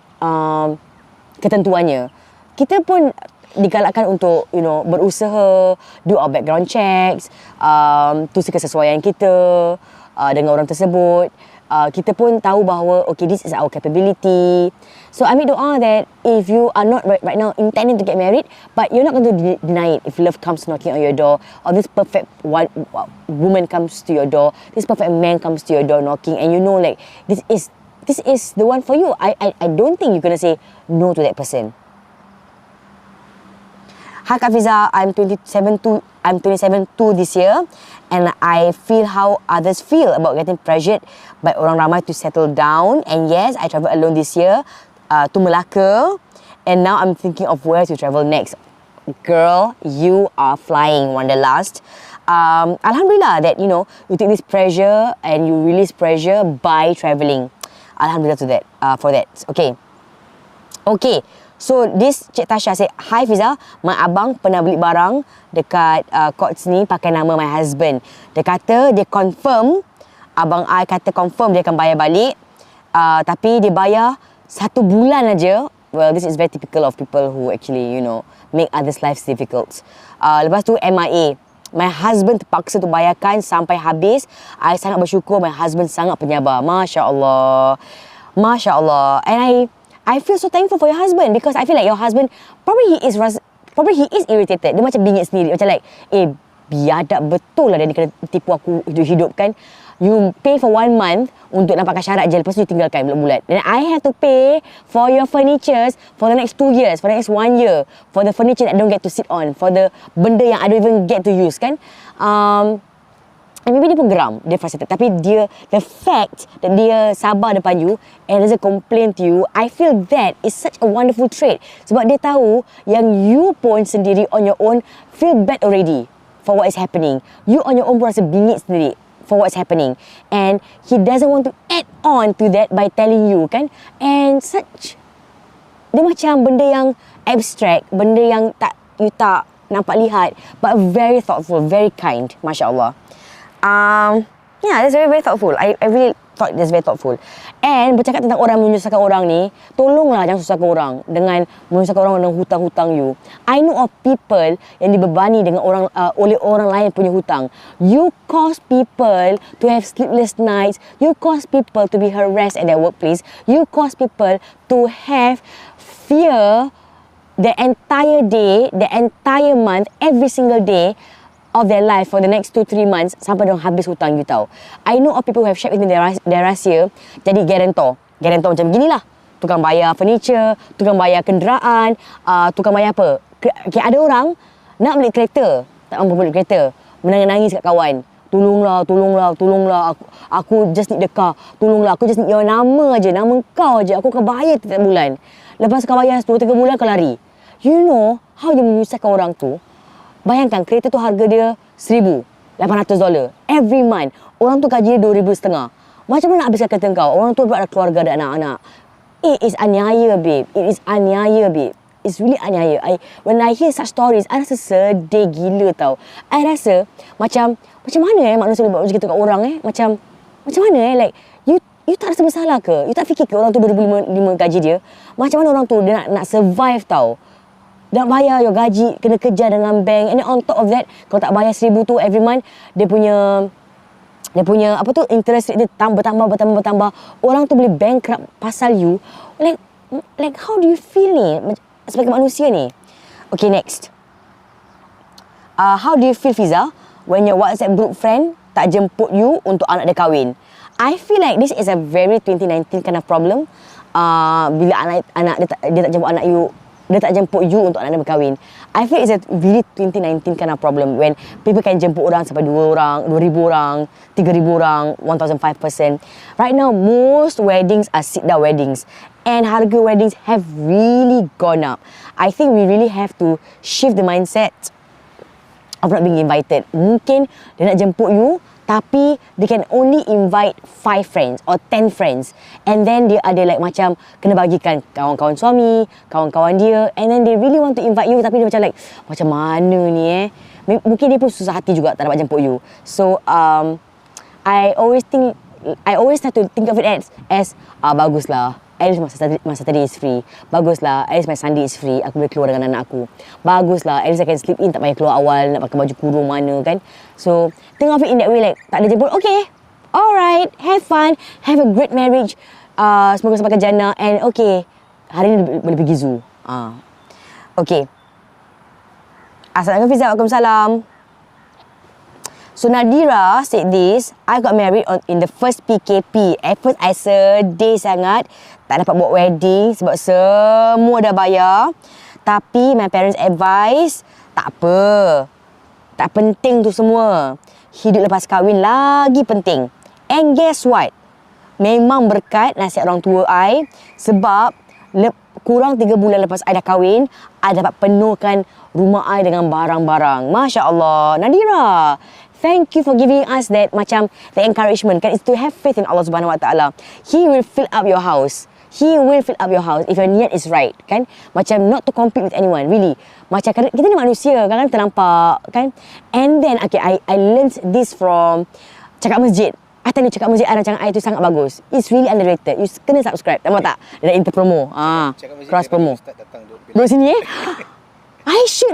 ketentuannya. Kita pun digalakkan untuk, berusaha, do our background checks, tu kesesuaian kita dengan orang tersebut. Kita pun tahu bahawa okay, this is our capability. So I make doa that if you are not right now intending to get married, but you're not going to deny it if love comes knocking on your door, or this perfect woman comes to your door, this perfect man comes to your door knocking, and you know like this is the one for you. I don't think you're going to say no to that person. Hi Fiza, I'm 27 too this year, and I feel how others feel about getting pressured by orang ramai to settle down. And yes, I travel alone this year to Melaka, and now I'm thinking of where to travel next. Girl, you are flying wanderlust. Alhamdulillah that you take this pressure and you release pressure by travelling. Alhamdulillah to that for that. Okay. So this Cik Tasha say, hi Fiza, my abang pernah beli barang dekat Courts ni pakai nama my husband. Dia kata dia confirm, abang I kata confirm dia akan bayar balik, tapi dia bayar 1 bulan aja. Well, this is very typical of people who actually make others' lives difficult. Lepas tu MIA. My husband terpaksa tu bayarkan sampai habis. I sangat bersyukur, my husband sangat penyabar. Masya Allah. And I feel so thankful for your husband because I feel like your husband probably he is irritated. Dia macam bingit sendiri. Macam like, biadab betul lah dia kena tipu aku hidup kan. You pay for 1 month untuk nampakkan syarat je, lepas tu you tinggalkan bulat-bulat. Then I have to pay for your furnitures for the next 2 years, for the next 1 year, for the furniture that I don't get to sit on, for the benda yang I don't even get to use kan. And maybe dia pun geram, dia frustrated. Tapi the fact that dia sabar depan you and doesn't complain to you, I feel that is such a wonderful trait. Sebab dia tahu yang you pun sendiri on your own feel bad already for what is happening. You on your own pun rasa bingit sendiri for what's happening. And he doesn't want to add on to that by telling you kan. And dia macam benda yang abstract, benda yang you tak nampak lihat, but very thoughtful, very kind. Masya Allah. That's very, very thoughtful. I really thought that's very thoughtful. And bercakap tentang orang menyusahkan orang ni, tolonglah jangan susahkan orang dengan menyusahkan orang dengan hutang-hutang you. I know of people yang dibebani dengan oleh orang lain punya hutang. You cause people to have sleepless nights. You cause people to be harassed at their workplace. You cause people to have fear the entire day, the entire month, every single day. of their life for the next 2-3 months sampai diorang habis hutang, you tahu. I know of people who have shared with me their rahsia jadi guarantor. Guarantor macam beginilah. Tukang bayar furniture, tukang bayar kenderaan, tukang bayar apa. Okay, ada orang nak beli kereta, tak mampu beli kereta. Menangis kat kawan. Tolonglah. Aku just need the car. Tolonglah, aku just need your nama aja. Nama kau aja. Aku akan bayar setiap bulan. Lepas kau bayar 2-3 bulan, kau lari. You know how you menyusahkan orang tu? Bayangkan kereta tu harga dia $1,800 every month. Orang tu gaji dia $2,500. Macam mana nak habiskan kereta kau? Orang tu ada keluarga, ada anak-anak. It is aniaya, babe. It is aniaya, babe. It's really aniaya. When I hear such stories, I rasa sedih gila tau. I rasa macam mana manusia boleh buat macam gitu kat orang Macam mana like you tak rasa bersalah ke? You tak fikir ke orang tu 2,500 gaji dia? Macam mana orang tu dia nak survive tau? Nak bayar your gaji, kena kejar dengan bank. And then on top of that, kalau tak bayar 1,000 tu every month, dia punya apa tu, interest rate dia bertambah. Orang tu boleh bankrupt pasal you. Like how do you feel ni sebagai manusia ni? Okay, next. How do you feel, Fiza, when your WhatsApp group friend tak jemput you untuk anak dia kahwin? I feel like this is a very 2019 kind of problem. Bila anak dia tak jemput anak you, dia tak jemput you untuk anak dia berkahwin. I feel it's a really 2019 kind of problem when people can jemput orang sampai 2 orang, 2,000 orang, 3,000 orang, 1,500%. Right now, most weddings are sit-down weddings. And harga weddings have really gone up. I think we really have to shift the mindset of not being invited. Mungkin dia nak jemput you, tapi they can only invite 5 friends or 10 friends. And then dia ada like macam kena bagikan kawan-kawan suami, kawan-kawan dia. And then they really want to invite you, tapi dia macam like, macam mana ni Mungkin dia pun susah hati juga tak dapat jemput you. So, I always have to think of it as baguslah. At least masa tadi is free. Baguslah, at least my Sunday is free. Aku boleh keluar dengan anak aku. Baguslah, at least I can sleep in, tak payah keluar awal, nak pakai baju kurung mana kan. So, think of it in that way, like tak ada jemput. Okay, alright, have fun, have a great marriage. Semoga sampai ke jannah. And okay, hari ni boleh pergi zoo. Okay. Assalamualaikum Fiza, waalaikumsalam. So Nadira said this, I got married in the first PKP. At first I sedih sangat, tak dapat buat wedding sebab semua dah bayar. Tapi my parents advice, tak apa, tak penting tu semua. Hidup lepas kahwin lagi penting. And guess what? Memang berkat nasihat orang tua I. Sebab kurang 3 bulan lepas I dah kahwin, I dapat penuhkan rumah I dengan barang-barang. Masya Allah. Nadira, thank you for giving us that macam the encouragement kan. It's to have faith in Allah Subhanahu Wa Taala. He will fill up your house. He will fill up your house if your niat is right kan. Macam not to compete with anyone really. Macam kita ni manusia, kadang-kadang ternampak kan. And then okay, I learned this from cakap masjid. I tell you, cakap masjid Arang Cakap I tu sangat bagus. It's really underrated. You kena subscribe. Tahu tak? Dia nak interpromo. Cross promo. Ustaz datang duduk sini I should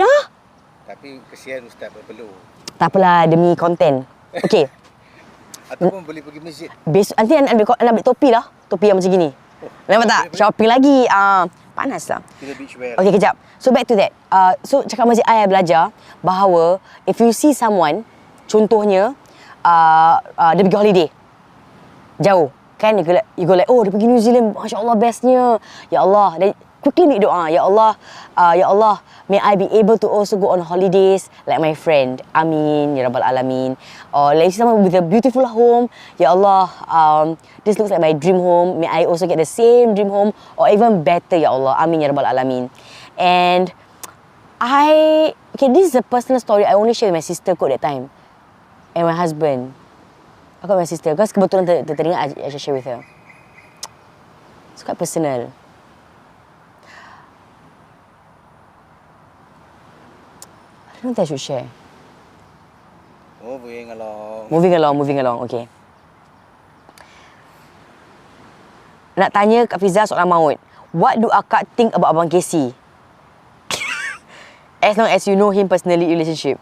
Tapi kesian Ustaz perlu. Tak apalah, demi konten. Okay. Ataupun boleh pergi masjid. Besok nanti nak ambil topi lah. Topi yang macam gini. Nampak tak? Shopping lagi. Panas lah. Okay, kejap. So back to that. So cakap masjid I belajar bahawa if you see someone, contohnya dia pergi holiday jauh kan, you go like, oh dia pergi New Zealand, Masya Allah bestnya, Ya Allah. Dan quickly make doa, Ya Allah, may I be able to also go on holidays like my friend. Amin ya Rabbal Alamin. Or like someone with a beautiful home, Ya Allah, this looks like my dream home, may I also get the same dream home or even better, Ya Allah. Amin ya Rabbal Alamin. And this is a personal story I only share with my sister kot that time. And my husband. Aku and my sister. Because kebetulan teringat I share with her. It's quite personal. I don't think I should share. Moving along. Okay. Nak tanya Kak Fiza soalan maut. What do akak think about Abang Casey? As long as you know him personally, relationship.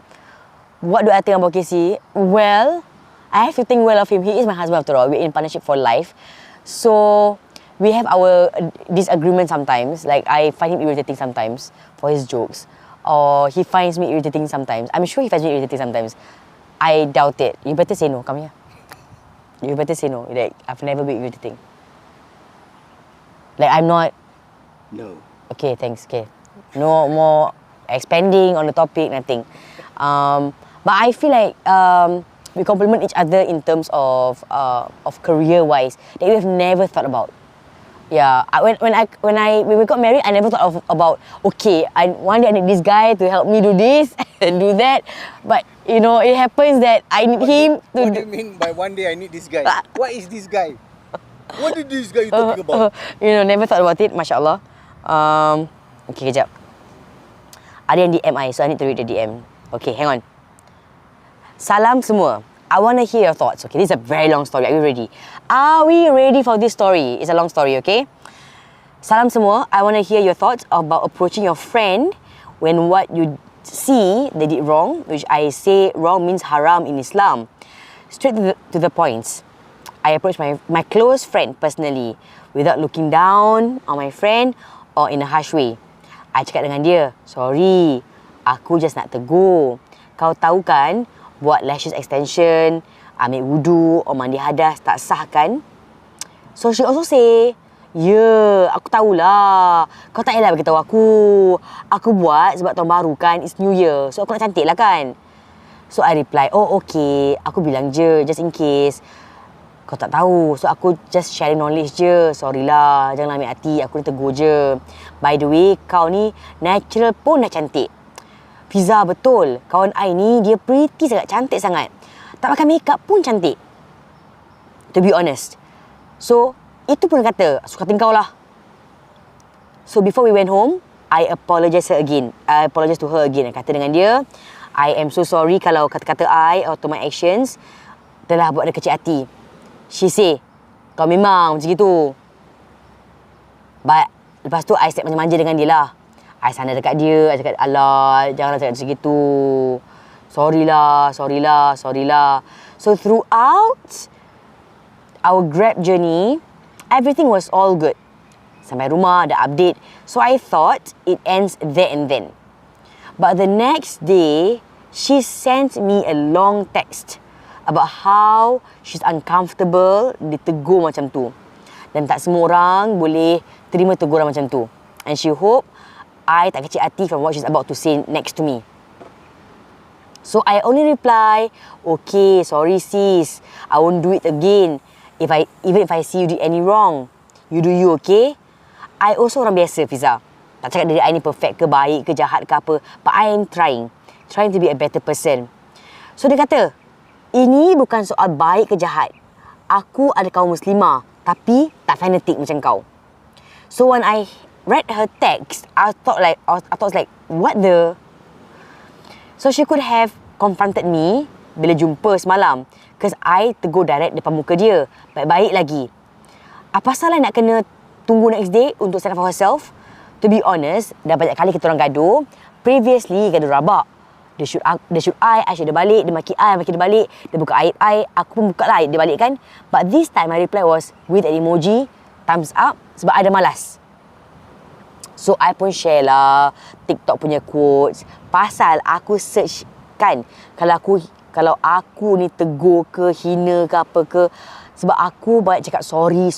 What do I think about Casey? Well, I have to think well of him. He is my husband after all. We're in partnership for life. So, we have our disagreement sometimes. Like, I find him irritating sometimes for his jokes. or he finds me irritating sometimes. I'm sure he finds me irritating sometimes. I doubt it. You better say no. Come here. You better say no. Like, I've never been irritating. Like, I'm not... No. Okay, thanks. Okay. No more expanding on the topic, nothing. But I feel like we complement each other in terms of career-wise that we have never thought about. Yeah, when we got married, I never thought about okay, one day I need this guy to help me do this and do that. But you know, it happens that I need him to. What do you mean by one day I need this guy? What is this guy? What is this guy you talking about? You know, never thought about it. Masya Allah. Okay, kejap. Ada yang DM I, so I need to read the DM. Okay, hang on. Salam semua. I want to hear your thoughts. Okay, this is a very long story. Are you ready? Are we ready for this story? It's a long story, okay? Salam semua. I want to hear your thoughts about approaching your friend when what you see they did wrong, which I say wrong means haram in Islam. Straight to the points. I approach my close friend personally without looking down on my friend or in a harsh way. I cakap dengan dia, sorry, aku just nak tegur. Kau tahu kan, buat lashes extension, ambil wudu or mandi hadas tak sah kan? So she also say, aku tahulah. Kau tak payah beritahu aku. Aku buat sebab tahun baru kan, it's New Year. So aku nak cantik lah kan? So I reply, oh okay, aku bilang je, just in case. Kau tak tahu. So aku just sharing knowledge je. Sorry lah, janganlah ambil hati, aku ni tegur je. By the way, kau ni natural pun dah cantik. Fiza, betul. Kawan I ni, dia pretty sangat, cantik sangat. Tak pakai makeup pun cantik. To be honest. So, itu pun kata, suka hati kau lah. So, before we went home, I apologize to her again. I kata dengan dia, I am so sorry kalau kata-kata I atau my actions telah buat dia kecil hati. She say, kau memang macam gitu. But, lepas tu, I step manja-manja dengan dia lah. I sana dekat dia, I cakap, alah, janganlah cakap macam gitu. Sorry lah. So throughout our Grab journey, everything was all good. Sampai rumah, ada update. So I thought it ends there and then. But the next day, she sent me a long text about how she's uncomfortable ditegur macam tu. Dan tak semua orang boleh terima teguran macam tu. And she hope I tak kecil hati from what she's about to say next to me. So I only reply, okay, sorry sis, I won't do it again. Even if I see you did any wrong, you do you, okay? I also orang biasa, Fiza. Tak cakap diri I ni perfect ke, baik ke, jahat ke apa. But I am trying to be a better person. So dia kata, ini bukan soal baik ke jahat. Aku ada kaum muslimah, tapi tak fanatik macam kau. So when I read her text, I thought like, what the? So she could have confronted me bila jumpa semalam, because I tegur direct depan muka dia, baik-baik lagi. Apa salah nak kena tunggu next day untuk stand up for herself? To be honest, dah banyak kali kita orang gaduh. Previously gaduh rabak. Dia shoot I shoot dia balik. Dia maki dia balik. Dia buka aib I, aku pun buka lah dia balik kan. But this time my reply was with an emoji, thumbs up, sebab I dah malas. So, I pun share lah TikTok punya quotes. Pasal aku search kan. Kalau aku ni tegur ke, hina ke apa ke. Sebab aku banyak cakap sorry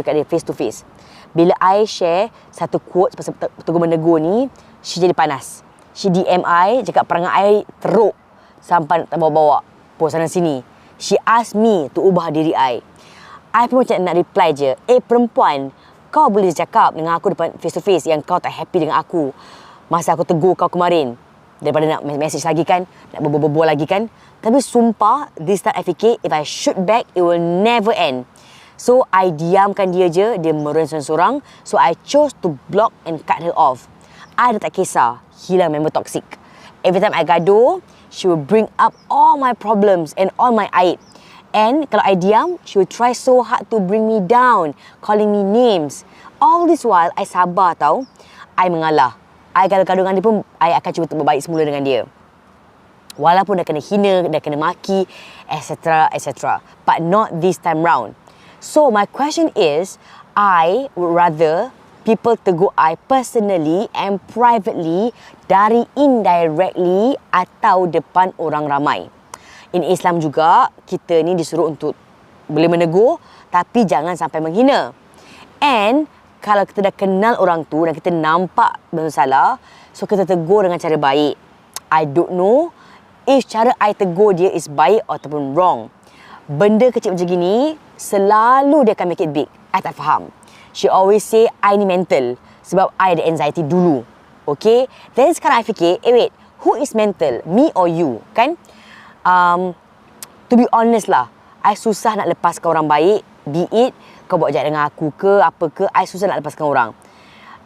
kat dia face to face. Bila I share satu quotes pasal tegur menegur ni, she jadi panas. She DM I, cakap perangai I teruk. Sampai tak bawa-bawa. Post sana sini. She asked me to ubah diri I. I pun macam nak reply je. Perempuan, kau boleh cakap dengan aku depan face to face yang kau tak happy dengan aku masa aku tegur kau kemarin, daripada nak message lagi kan, nak berbual lagi kan. Tapi sumpah, this time I fikir if I shoot back, it will never end. So I diamkan dia je, dia merun seorang. So I chose to block and cut her off. I dah tak kisah hilang member toxic. Every time I gaduh, she will bring up all my problems and all my aib. And kalau I diam, she will try so hard to bring me down, calling me names. All this while, I sabar tau. I mengalah. I gaduh-gaduh dengan dia pun, I akan cuba berbaik semula dengan dia. Walaupun dah kena hina, dah kena maki, etc. But not this time round. So, my question is, I would rather people tegur I personally and privately dari indirectly atau depan orang ramai. In Islam juga, kita ni disuruh untuk boleh menegur tapi jangan sampai menghina. And kalau kita dah kenal orang tu dan kita nampak bersalah, so kita tegur dengan cara baik. I don't know if cara I tegur dia is baik ataupun wrong. Benda kecil macam gini, selalu dia akan make it big. I tak faham. She always say, I ni mental. Sebab I ada anxiety dulu. Okay? Then sekarang I fikir, wait, who is mental? Me or you? Kan? To be honest lah, I susah nak lepaskan orang baik. Be it, kau buat jahat dengan aku ke, apa ke, I susah nak lepaskan orang.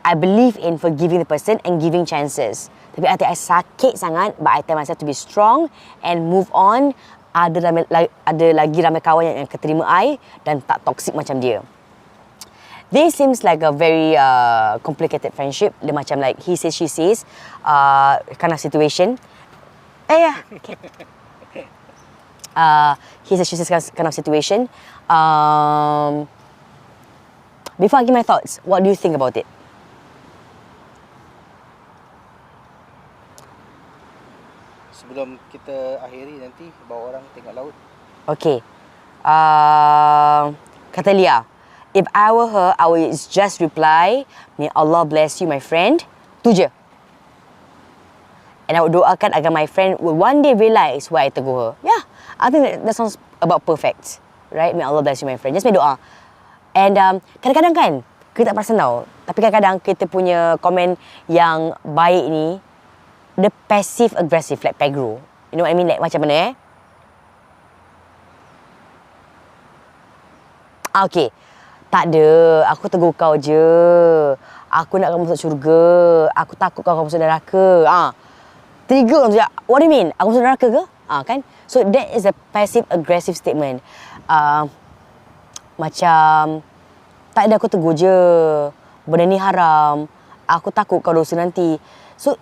I believe in forgiving the person and giving chances. Tapi hati I sakit sangat, but I tell myself to be strong and move on. Ada lagi ramai kawan yang keterima I dan tak toxic macam dia. This seems like a very complicated friendship. Dia macam like he says, she says kind of situation. Okay. He says, she says kind of situation. Before I give my thoughts, what do you think about it? Sebelum kita akhiri nanti, bawa orang tengok laut. Okay. Kata Lia, if I were her, I would just reply, may Allah bless you, my friend. Tu je. And I would doakan agar my friend will one day realise why I tegur her. Yeah, I think that sounds about perfect. Right? May Allah bless you, my friend. Just make doa. And kadang-kadang kan, kita tak perasan tau. Tapi kadang-kadang kita punya komen yang baik ni, the passive aggressive like pegro. You know what I mean? Like macam mana okay. Tak ada. Aku tegur kau je. Aku nak kau masuk syurga. Aku takut kau masuk neraka. Trigger orang tu. What do you mean? Aku masuk neraka ke? Kan? So that is a passive aggressive statement. Macam tak ada, aku tegur je. Benda ni haram. Aku takut kau dosa nanti. So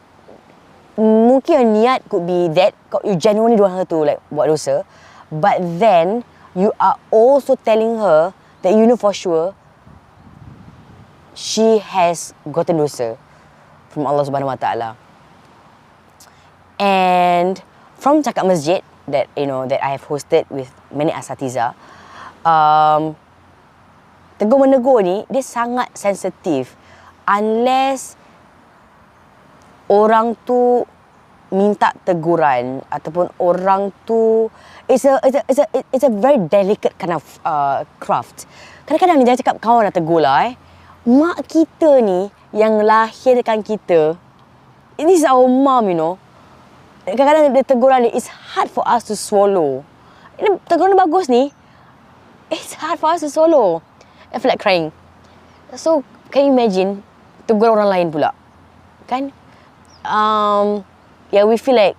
mungkin your niat could be that you genuinely don't want her to like buat dosa, but then you are also telling her that you know for sure she has gotten dosa from Allah Subhanahu Wa Taala. And from cakap masjid that that I have hosted with many asatiza, tegur menegur ni dia sangat sensitif unless orang tu minta teguran ataupun orang tu it's a very delicate kind of craft. Kadang-kadang ni jangan cakap kawan nak tegur lah mak kita ni yang lahirkan kita, this is our mom, Kadang-kadang dia teguran ni it's hard for us to swallow. Ini teguran bagus ni, it's hard for us to swallow. I feel like crying. So can you imagine tegur orang lain pula, kan? Yeah, we feel like,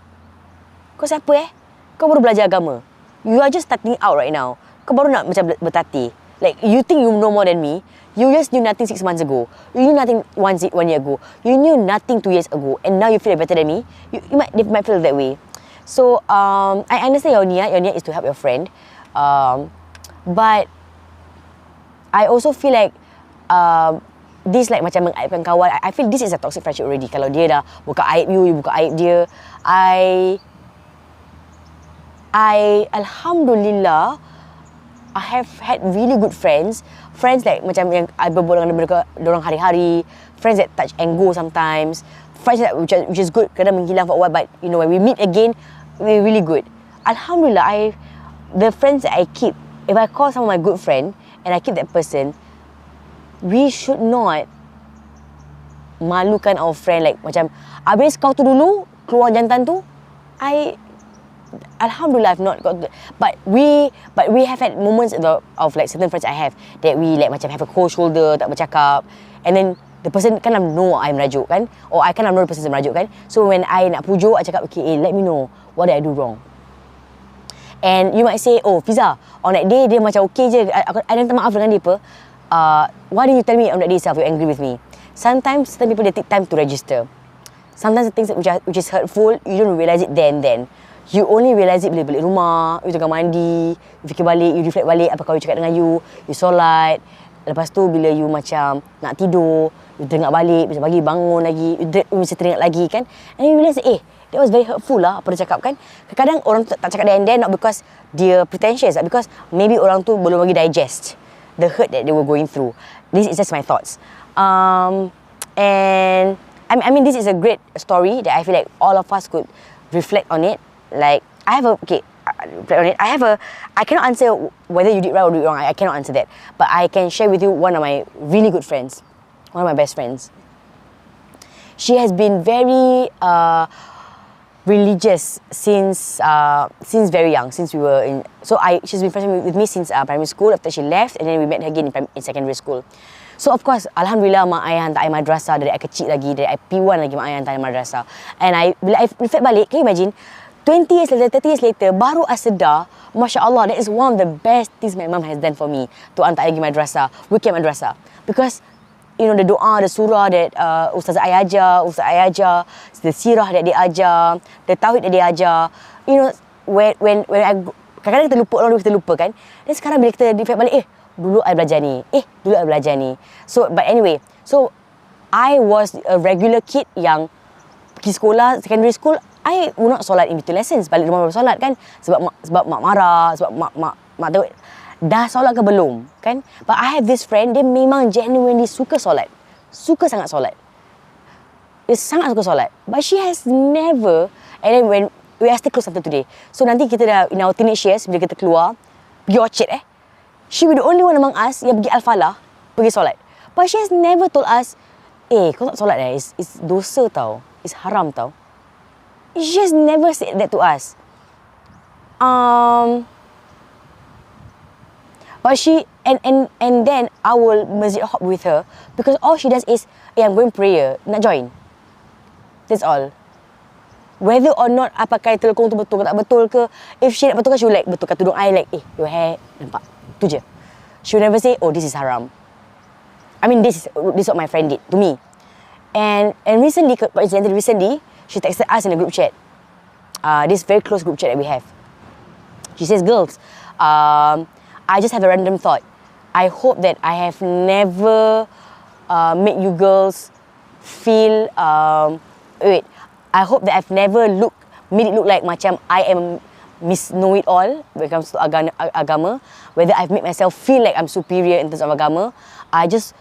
kau siapa Kau baru belajar agama. You are just starting out right now. Kau baru nak macam bertati. Like, you think you know more than me. You just knew nothing 6 months ago. You knew nothing 1 year ago. You knew nothing 2 years ago. And now you feel better than me. They might feel that way. So, I understand your niat. Your niat is to help your friend. But, I also feel like, this like macam mengaibkan kawan. I feel this is a toxic friendship already. Kalau dia dah buka aib you buka aib dia. Alhamdulillah, I have had really good friends. Friends like macam yang I berbual dengan mereka dorang hari-hari. Friends that touch and go sometimes. Friends that which is good, kadang menghilang for a while, but when we meet again, we're really good. Alhamdulillah, the friends that I keep, if I call someone my good friend and I keep that person, we should not malukan our friend like macam habis kau tu dulu keluar jantan tu. Alhamdulillah I've not got but we have had moments of like certain friends I have that we like macam have a cold shoulder, tak bercakap, and then the person kind of know I'm merajuk kan, or I kind of know the person is merajuk kan. So when I nak pujuk, I cakap okay, let me know what did I do wrong. And you might say, oh Fiza, on that day dia macam okay je, I minta maaf dengan dia apa. Why did you tell me on that day itself you're angry with me? Sometimes certain people, they take time to register. Sometimes the things which is hurtful, you don't realize it then. You only realize it bila balik rumah, you tengah mandi, you fikir balik, you reflect balik apa kau cakap dengan you solat. Lepas tu bila you macam nak tidur, teringat balik, besok pagi bangun lagi, mesti teringat lagi kan. And you realise, that was very hurtful lah apa dia cakap kan. Kadang-kadang orang tu tak cakap there and then not because dia pretentious, but because maybe orang tu belum lagi digest the hurt that they were going through. This is just my thoughts. And I mean, this is a great story that I feel like all of us could reflect on it. Like, I cannot answer whether you did right or did wrong. I cannot answer that. But I can share with you one of my really good friends, one of my best friends. She has been very religious since very young, since we were in. She's been friends with me since primary school. After she left, and then we met her again in secondary school. So of course, alhamdulillah, mak ayah hantar I madrasah dari I kecil lagi, dari I P1 lagi mak ayah hantar I madrasah. And bila I reflect balik, can you imagine? 20 years later, 30 years later, baru I sedar, Masya Allah, that is one of the best things my mum has done for me, to hantar I pergi madrasah, weekend madrasah. Because, you know, the doa, the surah that Ustazah I ajar, Ustaz I ajar, the sirah that dia ajar, the tauhid that dia ajar, you know, when I, kadang-kadang kita lupa, orang kita lupa kan. Dan sekarang bila kita reflect balik, dulu I belajar ni, dulu I belajar ni. So, but anyway, so I was a regular kid yang pergi sekolah, secondary school, I would not solat in between lessons. Balik rumah baru solat kan. Sebab mak marah, sebab mak tahu dah solat ke belum kan. But I have this friend, dia memang genuinely suka solat. Suka sangat solat. Dia sangat suka solat. But she has never, and then when we are still close until today. So nanti kita dah in our teenage years, bila kita keluar, pergi Orchard she will be the only one among us yang pergi Al-Falah, pergi solat. But she has never told us, kau tak solat it's dosa tau. It's haram tau. She has never said that to us. But she, and then I will masjid hop with her because all she does is, I'm going prayer, nak join. That's all. Whether or not I pakai telekung tu betul ke tak betul ke, if she nak betulkan, she will like betulkan tudung I, like, your hair, nampak. Tu je. She will never say, this is haram. I mean, this is what my friend did to me. And recently, she texted us in a group chat. This very close group chat that we have. She says, girls, I just have a random thought. I hope that I have never made you girls feel, I hope that I've never made it look like macam I am Miss Know-It-All when it comes to agama. Whether I've made myself feel like I'm superior in terms of agama. I just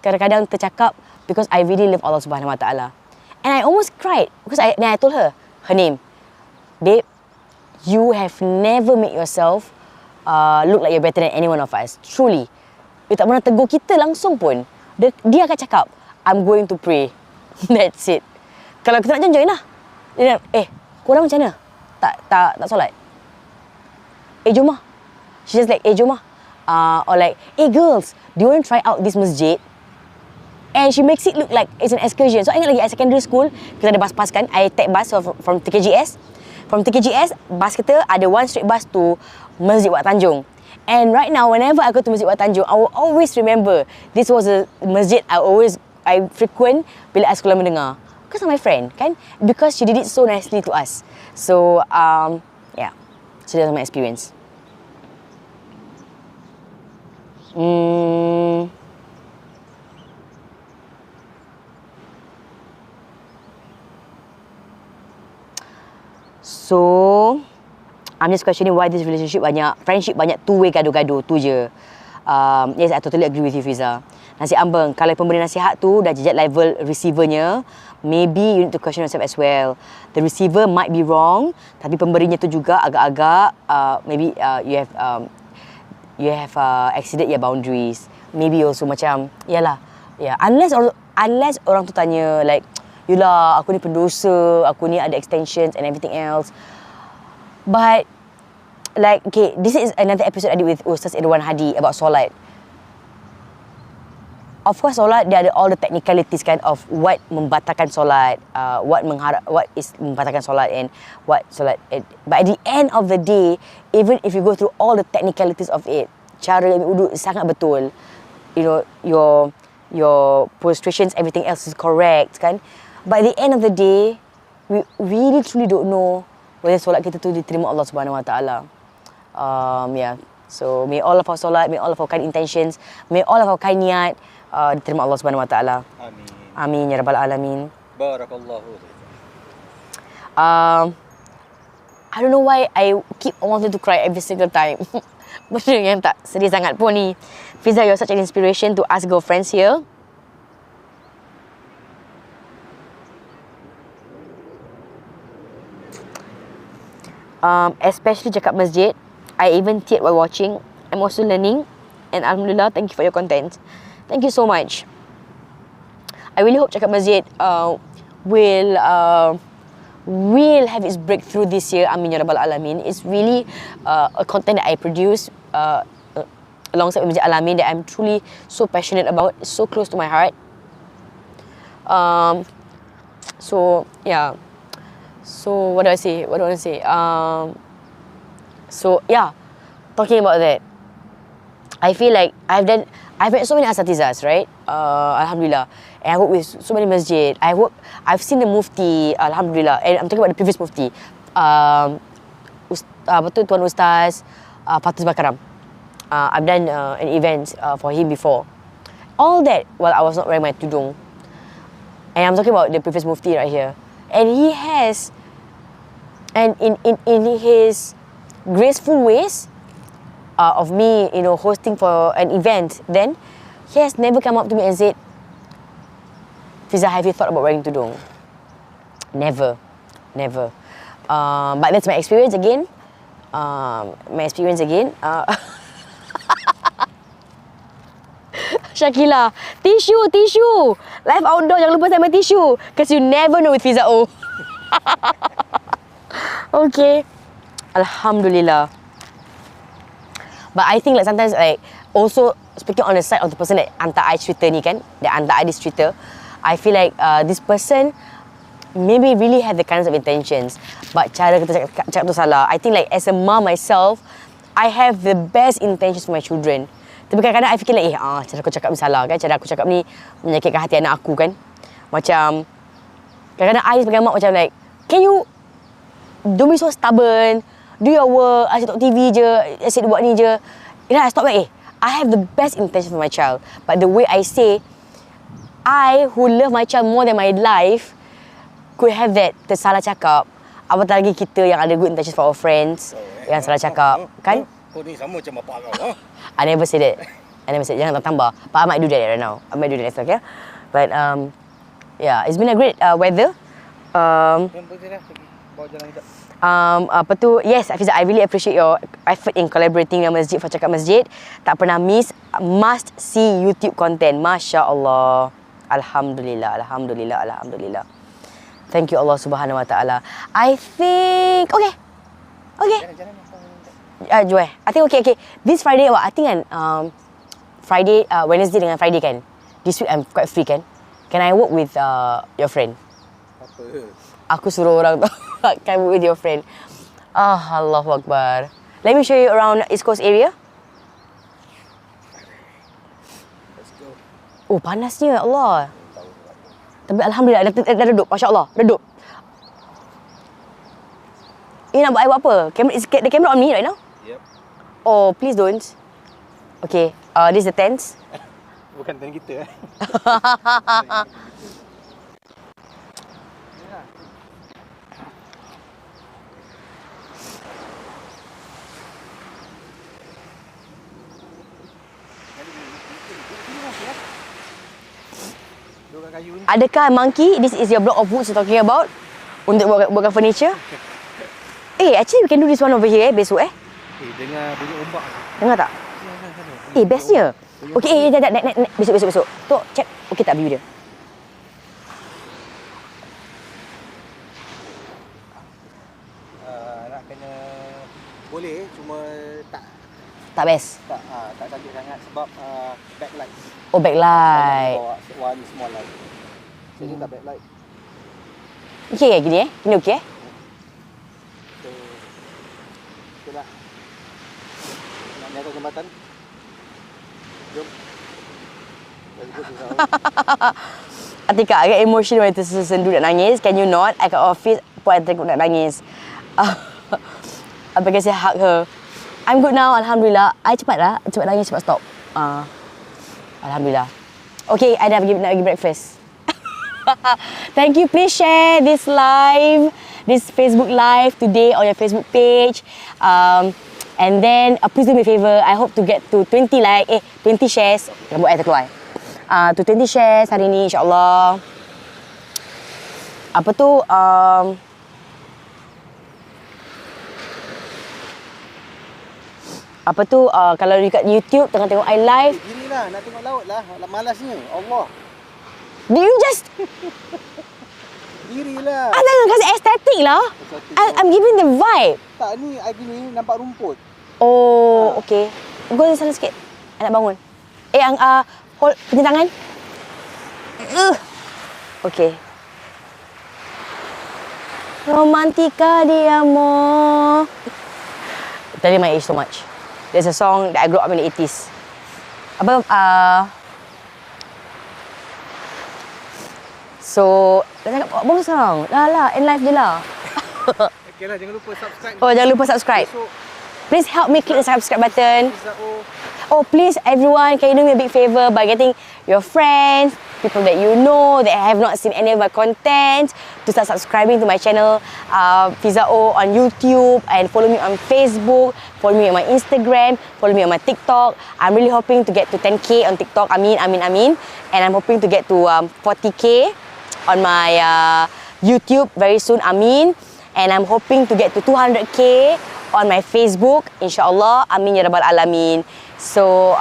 kadang-kadang tercakap because I really love Allah Subhanahu Wa Taala. And I almost cried because I told her name. Babe, you have never made yourself look like you're better than any one of us. Truly. Dia tak pernah tegur kita langsung pun. Dia akan cakap, I'm going to pray. That's it. Kalau kita nak join lah. Dia korang macam mana? Tak solat? Jom lah. She just like, jom lah. Or like, girls, do you want to try out this masjid? And she makes it look like it's an excursion. So I ingat lagi at secondary school, kita ada bus kan. I take bus from TKGS. From TKGS, bus kita ada one straight bus to Masjid Wak Tanjung. And right now, whenever I go to Masjid Wak Tanjung, I will always remember this was a masjid I frequent bila I sekolah mendengar. Because of my friend, kan? Because she did it so nicely to us. So, yeah. So that's my experience. So, I'm just questioning why this friendship banyak two-way gaduh-gaduh, tu je. Yes, I totally agree with you, Fiza. Nasi ambeng, kalau pemberi nasihat tu dah jejak level receivernya, maybe you need to question yourself as well. The receiver might be wrong, tapi pemberinya tu juga agak-agak, maybe you have exceeded your boundaries. Maybe also macam, unless orang tu tanya like, yelah, aku ni pendosa, aku ni ada extensions and everything else. But, like, okay, this is another episode I did with Ustaz Irwan Hadi about solat. Of course, solat, dia ada all the technicalities kan of what membatalkan solat, what is membatalkan solat and what solat. But at the end of the day, even if you go through all the technicalities of it, cara ambil wuduk sangat betul. You know, your prostrations, everything else is correct kan. But at the end of the day, we really truly don't know whether solat kita tu diterima Allah Subhanahu Wa Taala. So may all of our solat, may all of our kind intentions, may all of our kind niat diterima Allah Subhanahu Wa Taala. Amin. Amin ya rabbal alamin. Barakallahu. I don't know why I keep wanting to cry every single time. Benda yang tak sedih sangat pun ni. Fiza, you're such an inspiration to us girlfriends here. Especially cakap masjid. I even teared while watching. I'm also learning. And Alhamdulillah, thank you for your content. Thank you so much. I really hope cakap masjid will have its breakthrough this year. Amin ya rabbal alamin. It's really a content that I produce alongside with Masjid Alamin that I'm truly so passionate about. It's so close to my heart. So yeah. So what do I say? What do I want to say? So yeah, talking about that, I feel like I've met so many asatizahs, right? Alhamdulillah. And I work with so many masjid. I've seen the mufti, Alhamdulillah. And I'm talking about the previous mufti. Tuan Ustaz Fatul Bakaram. I've done an event for him before. All that while I was not wearing my tudung. And I'm talking about the previous mufti right here. And he has, and in his graceful ways of me, hosting for an event, then he has never come up to me and said, Fiza, have you thought about wearing tudung? Never. But that's my experience again. Shakila, tissue. Live outdoor, jangan lupa sama tissue. Because you never know with Fiza O. Okay. Alhamdulillah. But I think like sometimes like also speaking on the side of the person that hantar I cerita ni kan, that hantar I this cerita, I feel like this person maybe really have the kinds of intentions, but cara kita cakap tu salah. I think like as a mom myself, I have the best intentions for my children. Tapi kadang-kadang I fikir like cara aku cakap ni salah kan, cara aku cakap ni menyakitkan hati anak aku kan. Macam kadang-kadang I sebagai mak macam like, can you don't be so stubborn, do your work, asyik tengok TV je, asyik buat ni je. I stop like I have the best intention for my child, but the way I say, I who love my child more than my life could have that tersalah cakap. Apatah lagi kita yang ada good intentions for our friends yang salah cakap kan. Kau ni sama macam bapak kau. I never say that. Jangan tambah. But I might do that right now. I might do that next time, okay? But yeah, it's been a great weather. Apa tu? Yes, Fiza, I really appreciate your effort in collaborating dengan masjid for cakap masjid. Tak pernah miss. Must see YouTube content. Masya Allah. Alhamdulillah. Thank you Allah Subhanahu Wa Taala. I think okay. Joy. I think okay. This Friday, I think kan Friday, Wednesday dengan Friday kan. This week I'm quite free kan. Can I work with your friend? Apa? Aku suruh orang tu can work with your friend. Allahu Akbar. Let me show you around East Coast area. Let's go. Oh, panasnya Allah. Tapi Alhamdulillah dah redup. Masya Allah, redup. Ini nak buat I buat apa? The camera on me right now? Yep. Oh, please don't. Okay, this is the tents. Bukan tent kita. Adakah monkey, this is your block of woods you're talking about? Untuk buatkan furniture? Actually we can do this one over here besok Dengar bunyi ombak. Dengar tak? Bestnya. Okay, naik. Besok. Tok, check. Okay tak view dia? Nak kena boleh, cuma Tak best? Tak cantik sangat sebab backlight. Oh, backlight. One small light. Saya tak backlight. Okay gini Gini okay So, itulah. Nak naik jambatan. Jom. Let's go to Atika, agak emotional when tersendu nak nangis. Can you not? I kat office pun I tengok nak nangis. Apa kasi hug her. I'm good now, Alhamdulillah. I cepat nangis, cepat stop. Alhamdulillah. Okay, I dah nak pergi breakfast. Thank you. Please share this live, this Facebook live today on your Facebook page. And then please do me a favor. I hope to get to 20 shares. Rambut saya terkeluar. To 20 shares hari ni, insyaAllah. Apa tu? Kalau dekat YouTube tengah tengok I live. Ginilah, nak tengok laut lah. Malasnya. Allah. Do you just... Dirilah. Jangan kasi estetik lah. I'm giving the vibe. Tak, ni I gini nampak rumput. Oh, okay. Go sana sikit. I nak bangun. Hold, punya tangan. Okay. Romantika di amor. Telling my age so much. There's a song that I grew up in the 80s. So, dah cakap baru sekarang. Lah, end live je lah. Okay lah, jangan lupa subscribe. Oh, jangan lupa subscribe. Besok, Please help me click the subscribe button. Fiza, Oh, please, everyone, can you do me a big favor by getting your friends, people that you know that have not seen any of my content, to start subscribing to my channel, Fiza on YouTube, and follow me on Facebook, follow me on my Instagram, follow me on my TikTok. I'm really hoping to get to 10K on TikTok. Amin. And I'm hoping to get to 40K on my YouTube very soon. Amin. And I'm hoping to get to 200K on my Facebook, insyaAllah. Amin ya rabbal alamin. So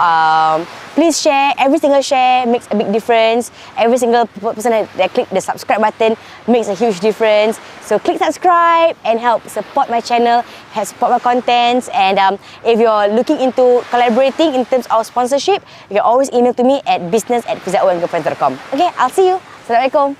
please share. Every single share makes a big difference. Every single person that click the subscribe button makes a huge difference. So click subscribe and help support my channel, help support my contents. And if you're looking into collaborating in terms of sponsorship, you can always email to me at business@fizaoandgirlfriends.com. Okay, I'll see you. Assalamualaikum.